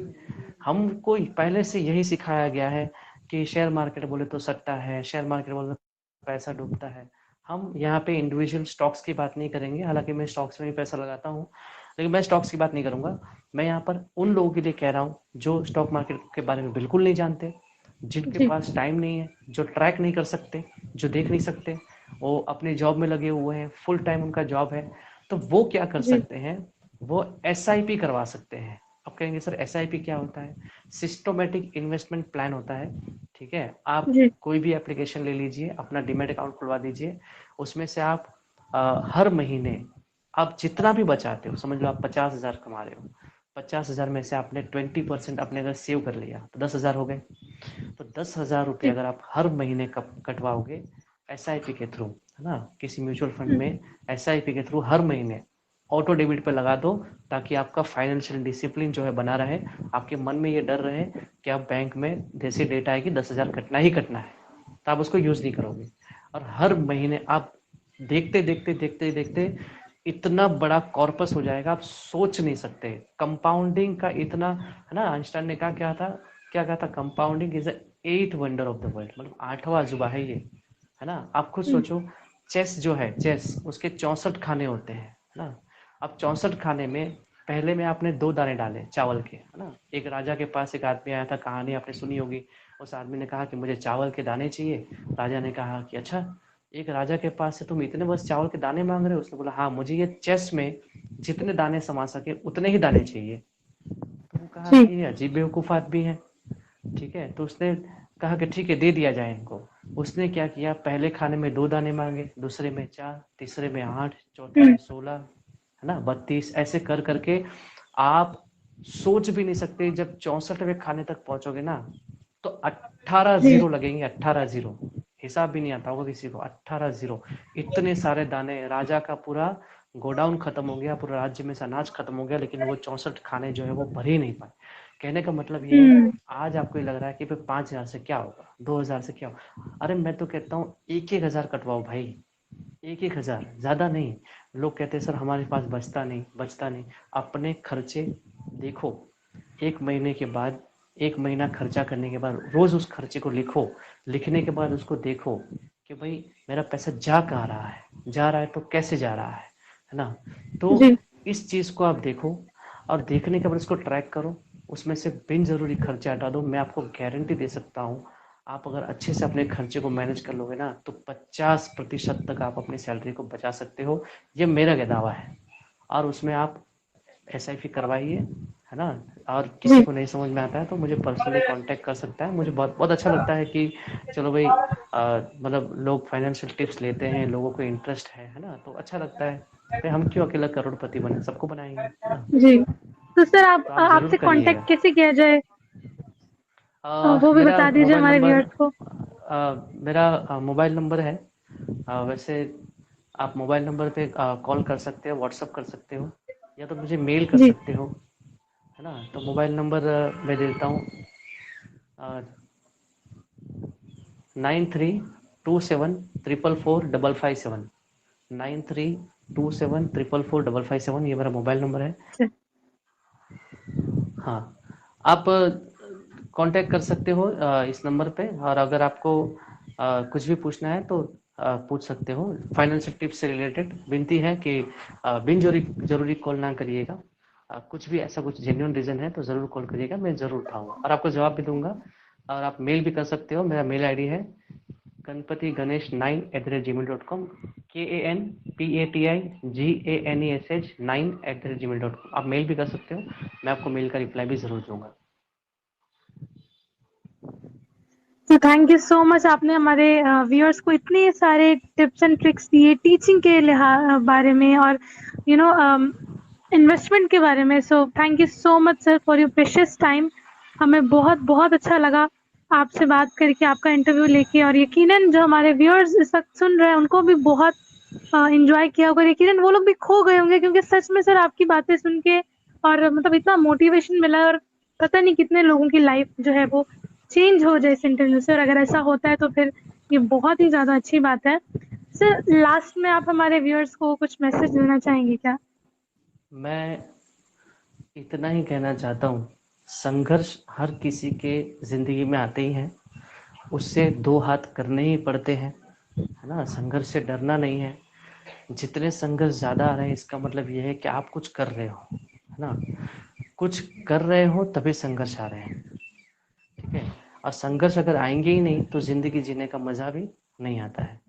हमको पहले से यही सिखाया गया है कि शेयर मार्केट बोले तो सट्टा है, शेयर मार्केट बोले तो पैसा डूबता है। हम यहाँ पे इंडिविजुअल स्टॉक्स की बात नहीं करेंगे, हालांकि मैं स्टॉक्स में भी पैसा लगाता हूँ, लेकिन मैं स्टॉक्स की बात नहीं करूंगा। मैं यहाँ पर उन लोगों के लिए कह रहा हूँ जो स्टॉक मार्केट के बारे में बिल्कुल नहीं जानते, जिनके जी पास टाइम नहीं है, जो ट्रैक नहीं कर सकते, जो देख नहीं सकते, वो अपने जॉब में लगे हुए हैं, फुल टाइम उनका जॉब है, तो वो क्या कर जी सकते हैं, वो SIP करवा सकते हैं। अब कहेंगे सर SIP क्या होता है? सिस्टमेटिक इन्वेस्टमेंट प्लान होता है। ठीक है, आप जी कोई भी एप्लीकेशन ले लीजिए, अपना डीमैट अकाउंट खुलवा दीजिए, उसमें से आप हर महीने आप जितना भी बचाते हो, समझ लो आप 50,000 कमा रहे हो, 50,000 में से आपने 20% अपने अगर सेव कर लिया तो 10,000 हो गए। तो 10,000 रुपये जी अगर आप हर महीने कटवाओगे SIP के थ्रू, है ना, किसी म्यूचुअल फंड में SIP के थ्रू हर महीने ऑटो डेबिट पे लगा दो, ताकि आपका फाइनेंशियल डिसिप्लिन जो है बना रहे, आपके मन में ये डर रहे कि आप बैंक में जैसे डेट आएगी 10,000 कटना ही कटना है, तो आप उसको यूज नहीं करोगे। और हर महीने आप देखते देखते देखते देखते इतना बड़ा कॉर्पस हो जाएगा, आप सोच नहीं सकते। कंपाउंडिंग का इतना, है ना, आइंस्टाइन ने कहा क्या था, क्या कहा था, compounding is the 8th wonder of the world, मतलब 8वां अजूबा है ये, है ना। आप खुद सोचो, चेस जो है, चेस उसके 64 खाने होते हैं, है ना। अब 64 खाने में पहले में आपने 2 दाने डाले चावल के, है ना। एक राजा के पास एक आदमी आया था, कहानी आपने सुनी होगी। उस आदमी ने कहा कि मुझे चावल के दाने चाहिए। राजा ने कहा कि अच्छा, एक राजा के पास से तुम इतने बस चावल के दाने मांग रहे हो? उसने बोला हाँ, मुझे ये चेस में जितने दाने समा सके उतने ही दाने चाहिए। तो वो कहा जी कि ये अजीब बेवकूफ़ आदमी है। ठीक है, तो उसने कहा कि ठीक है, दे दिया जाए इनको। उसने क्या किया, पहले खाने में 2 दाने मांगे, दूसरे में 4, तीसरे में 8, चौथे में 16, है ना, 32, ऐसे कर करके आप सोच भी नहीं सकते, जब 64वें खाने तक पहुंचोगे ना, तो 18 जी जीरो लगेंगे, 18 जीरो। हिसाब भी नहीं आता होगा किसी को, 18 जीरो। इतने सारे दाने, राजा का पूरा गोडाउन खत्म हो गया, पूरा राज्य में से अनाज खत्म हो गया, लेकिन वो 64 खाने जो है वो भर ही नहीं पाए। कहने का मतलब ये है, आज आपको लग रहा है कि 5,000 से क्या होगा, 2,000 से क्या होगा। अरे मैं तो कहता हूँ 1,000 कटवाओ भाई, 1,000, ज्यादा नहीं। लोग कहते हैं सर हमारे पास बचता नहीं, बचता नहीं। अपने खर्चे देखो, 1 महीने के बाद, 1 महीना खर्चा करने के बाद रोज उस खर्चे को लिखो, लिखने के बाद उसको देखो कि भाई मेरा पैसा जा कहाँ रहा है, जा रहा है तो कैसे जा रहा है ना। तो जी इस चीज को आप देखो, और देखने के बाद इसको ट्रैक करो, उसमें से बिन जरूरी खर्चे हटा दो। मैं आपको गारंटी दे सकता हूँ, आप अगर अच्छे से अपने खर्चे को मैनेज कर लोगे ना, तो 50% तक आप अपनी सैलरी को बचा सकते हो। ये मेरा दावा है। और उसमें आप SIP करवाइए, है ना। और किसी जी को नहीं समझ में आता है तो मुझे पर्सनली कांटेक्ट कर सकता है। मुझे बहुत बहुत अच्छा लगता है कि चलो भाई, मतलब लोग फाइनेंशियल टिप्स लेते हैं, लोगों को इंटरेस्ट है ना, तो अच्छा लगता है। भाई हम क्यों अकेला करोड़पति बने, सबको बनाएंगे, है ना। जी तो सर आप तो आप जरूर आपसे करिएगा। कांटेक्ट कैसे किया जाए? वो भी मेरा बता दीजिए मोबाइल हमारे नंबर, व्यूअर्स को। मेरा मोबाइल नंबर है, वैसे आप मोबाइल नंबर पे कॉल कर सकते हो, व्हाट्सअप कर सकते हो, या तो मुझे मेल कर जी सकते हो, है ना। तो मोबाइल नंबर मैं देता हूँ, 9327444557, 9327444557, ये मेरा मोबाइल नंबर है। अच्छा हाँ, आप कांटेक्ट कर सकते हो इस नंबर पे, और अगर आपको कुछ भी पूछना है तो पूछ सकते हो। फाइनेंशियल टिप्स से रिलेटेड विनती है कि बिन जरूरी जरूरी कॉल ना करिएगा। कुछ भी ऐसा कुछ जेन्युइन रीजन है तो जरूर कॉल करिएगा, मैं जरूर उठाऊंगा और आपको जवाब भी दूंगा। और आप मेल भी कर सकते हो, मेरा मेल आईडी है ganpatiganesh9@gmail.com, KANPATIGANESH9@gmail.com। आप मेल भी कर सकते हो, मैं आपको मेल का रिप्लाई भी जरूर दूंगा। तो थैंक यू सो मच, आपने हमारे व्यूअर्स को इतने सारे टिप्स एंड ट्रिक्स दिए टीचिंग के बारे में और यू नो इन्वेस्टमेंट के बारे में। So thank you so much sir for your precious time. हमें बहुत बहुत अच्छा लगा आपसे बात करके, आपका इंटरव्यू लेके, और यकीनन जो हमारे व्यूअर्स इस वक्त सुन रहे हैं उनको भी बहुत इंजॉय किया होगा। यकीनन वो लोग भी खो गए होंगे, क्योंकि सच में सर आपकी बातें सुन के और मतलब इतना मोटिवेशन मिला, और पता नहीं कितने लोगों की लाइफ जो है वो चेंज हो जाए इस इंटरव्यू से। और अगर ऐसा होता है तो फिर ये बहुत ही ज़्यादा अच्छी बात है। सर लास्ट में आप हमारे व्यूअर्स को कुछ मैसेज देना चाहेंगे क्या? मैं इतना ही कहना चाहता हूँ संघर्ष हर किसी के ज़िंदगी में आते ही हैं, उससे दो हाथ करने ही पड़ते हैं, है ना। संघर्ष से डरना नहीं है। जितने संघर्ष ज़्यादा आ रहे हैं इसका मतलब ये है कि आप कुछ कर रहे हो, है ना। कुछ कर रहे हो तभी संघर्ष आ रहे हैं, ठीक है। और संघर्ष अगर आएंगे ही नहीं तो ज़िंदगी जीने का मज़ा भी नहीं आता है।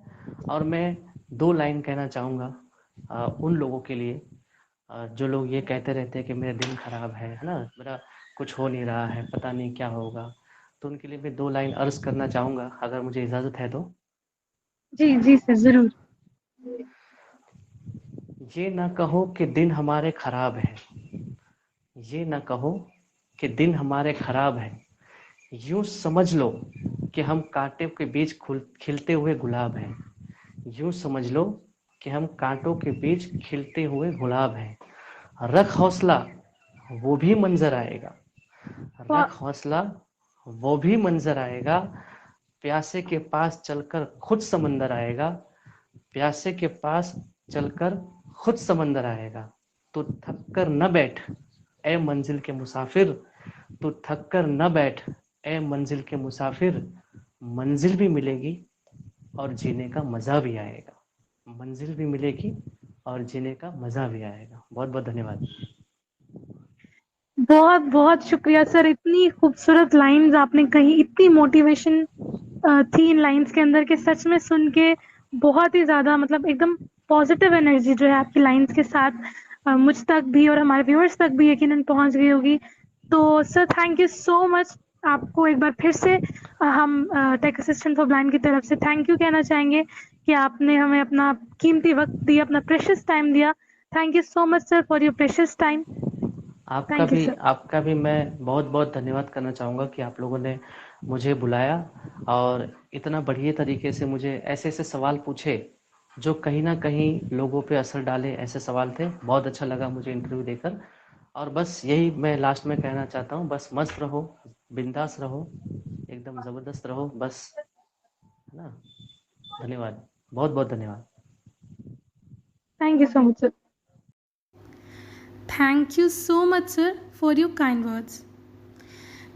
और मैं 2 लाइन कहना चाहूँगा उन लोगों के लिए जो लोग ये कहते रहते हैं कि मेरा दिन खराब है ना, मेरा कुछ हो नहीं रहा है, पता नहीं क्या होगा। तो उनके लिए मैं 2 लाइन अर्ज़ करना चाहूँगा, अगर मुझे इजाज़त है तो। जी जी सर, ज़रूर। ये ना कहो कि दिन हमारे खराब है, ये ना कहो कि दिन हमारे खराब है, यूँ समझ लो कि हम कांटे के बीच खिलते हुए गुलाब हैं। यूँ समझ लो कि हम कांटों के बीच खिलते हुए गुलाब हैं। रख हौसला, वो भी मंजर आएगा। वाह, रख हौसला, वो भी मंजर आएगा। प्यासे के पास चलकर खुद समंदर आएगा। प्यासे के पास चलकर खुद समंदर आएगा। तू थक कर न बैठ ए मंजिल के मुसाफिर, तू थक कर न बैठ ए मंजिल के मुसाफिर। मंजिल भी मिलेगी और जीने का मज़ा भी आएगा। मंजिल भी मिलेगी और जीने का मज़ा भी आएगा। बहुत बहुत धन्यवाद। बहुत बहुत शुक्रिया सर, इतनी खूबसूरत लाइंस आपने कही, इतनी मोटिवेशन थी इन लाइंस के अंदर कि सच में सुन के बहुत ही ज़्यादा, मतलब एकदम पॉजिटिव एनर्जी जो है आपकी लाइंस के साथ मुझ तक भी और हमारे व्यूअर्स तक भी यकीनन पहुंच गई होगी। तो sir thank you so much. आपको एक बार फिर से हम टेक असिस्टेंट फॉर ब्लाइंड की तरफ से थैंक यू कहना चाहेंगे कि आपने हमें अपना कीमती वक्त दिया, अपना प्रेशियस टाइम दिया। Thank you so much sir for your precious time. Thank you sir. आपका भी मैं बहुत बहुत धन्यवाद करना चाहूँगा कि आप लोगों ने मुझे बुलाया और इतना बढ़िया तरीके से मुझे ऐसे ऐसे सवाल पूछे जो कहीं ना कहीं लोगों पे असर डाले, ऐसे सवाल थे। बहुत अच्छा लगा मुझे इंटरव्यू देकर। और बस यही मैं लास्ट में कहना चाहता हूँ, बस मस्त रहो, बिंदास रहो, एकदम ज़बरदस्त रहो, बस, है ना। धन्यवाद, बहुत बहुत धन्यवाद। Thank you so much sir. Thank you so much sir for your kind words.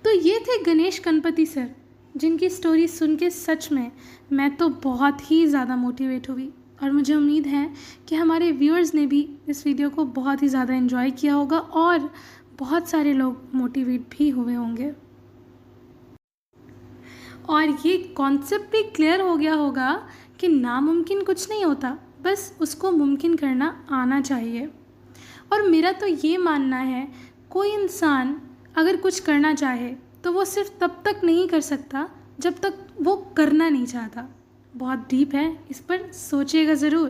तो ये थे गणेश गणपति सर, जिनकी स्टोरी सुन के सच में मैं तो बहुत ही ज़्यादा मोटिवेट हुई और मुझे उम्मीद है कि हमारे व्यूअर्स ने भी इस वीडियो को बहुत ही ज़्यादा एंजॉय किया होगा और बहुत सारे लोग मोटिवेट भी हुए होंगे और ये कॉन्सेप्ट भी क्लियर हो गया होगा कि नामुमकिन कुछ नहीं होता, बस उसको मुमकिन करना आना चाहिए। और मेरा तो ये मानना है, कोई इंसान अगर कुछ करना चाहे तो वो सिर्फ तब तक नहीं कर सकता जब तक वो करना नहीं चाहता। बहुत डीप है, इस पर सोचिएगा ज़रूर।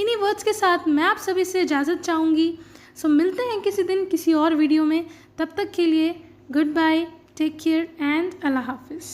इन्हीं वर्ड्स के साथ मैं आप सभी से इजाज़त चाहूँगी। सो मिलते हैं किसी दिन किसी और वीडियो में। तब तक के लिए goodbye, take care and अल्लाह हाफिज़।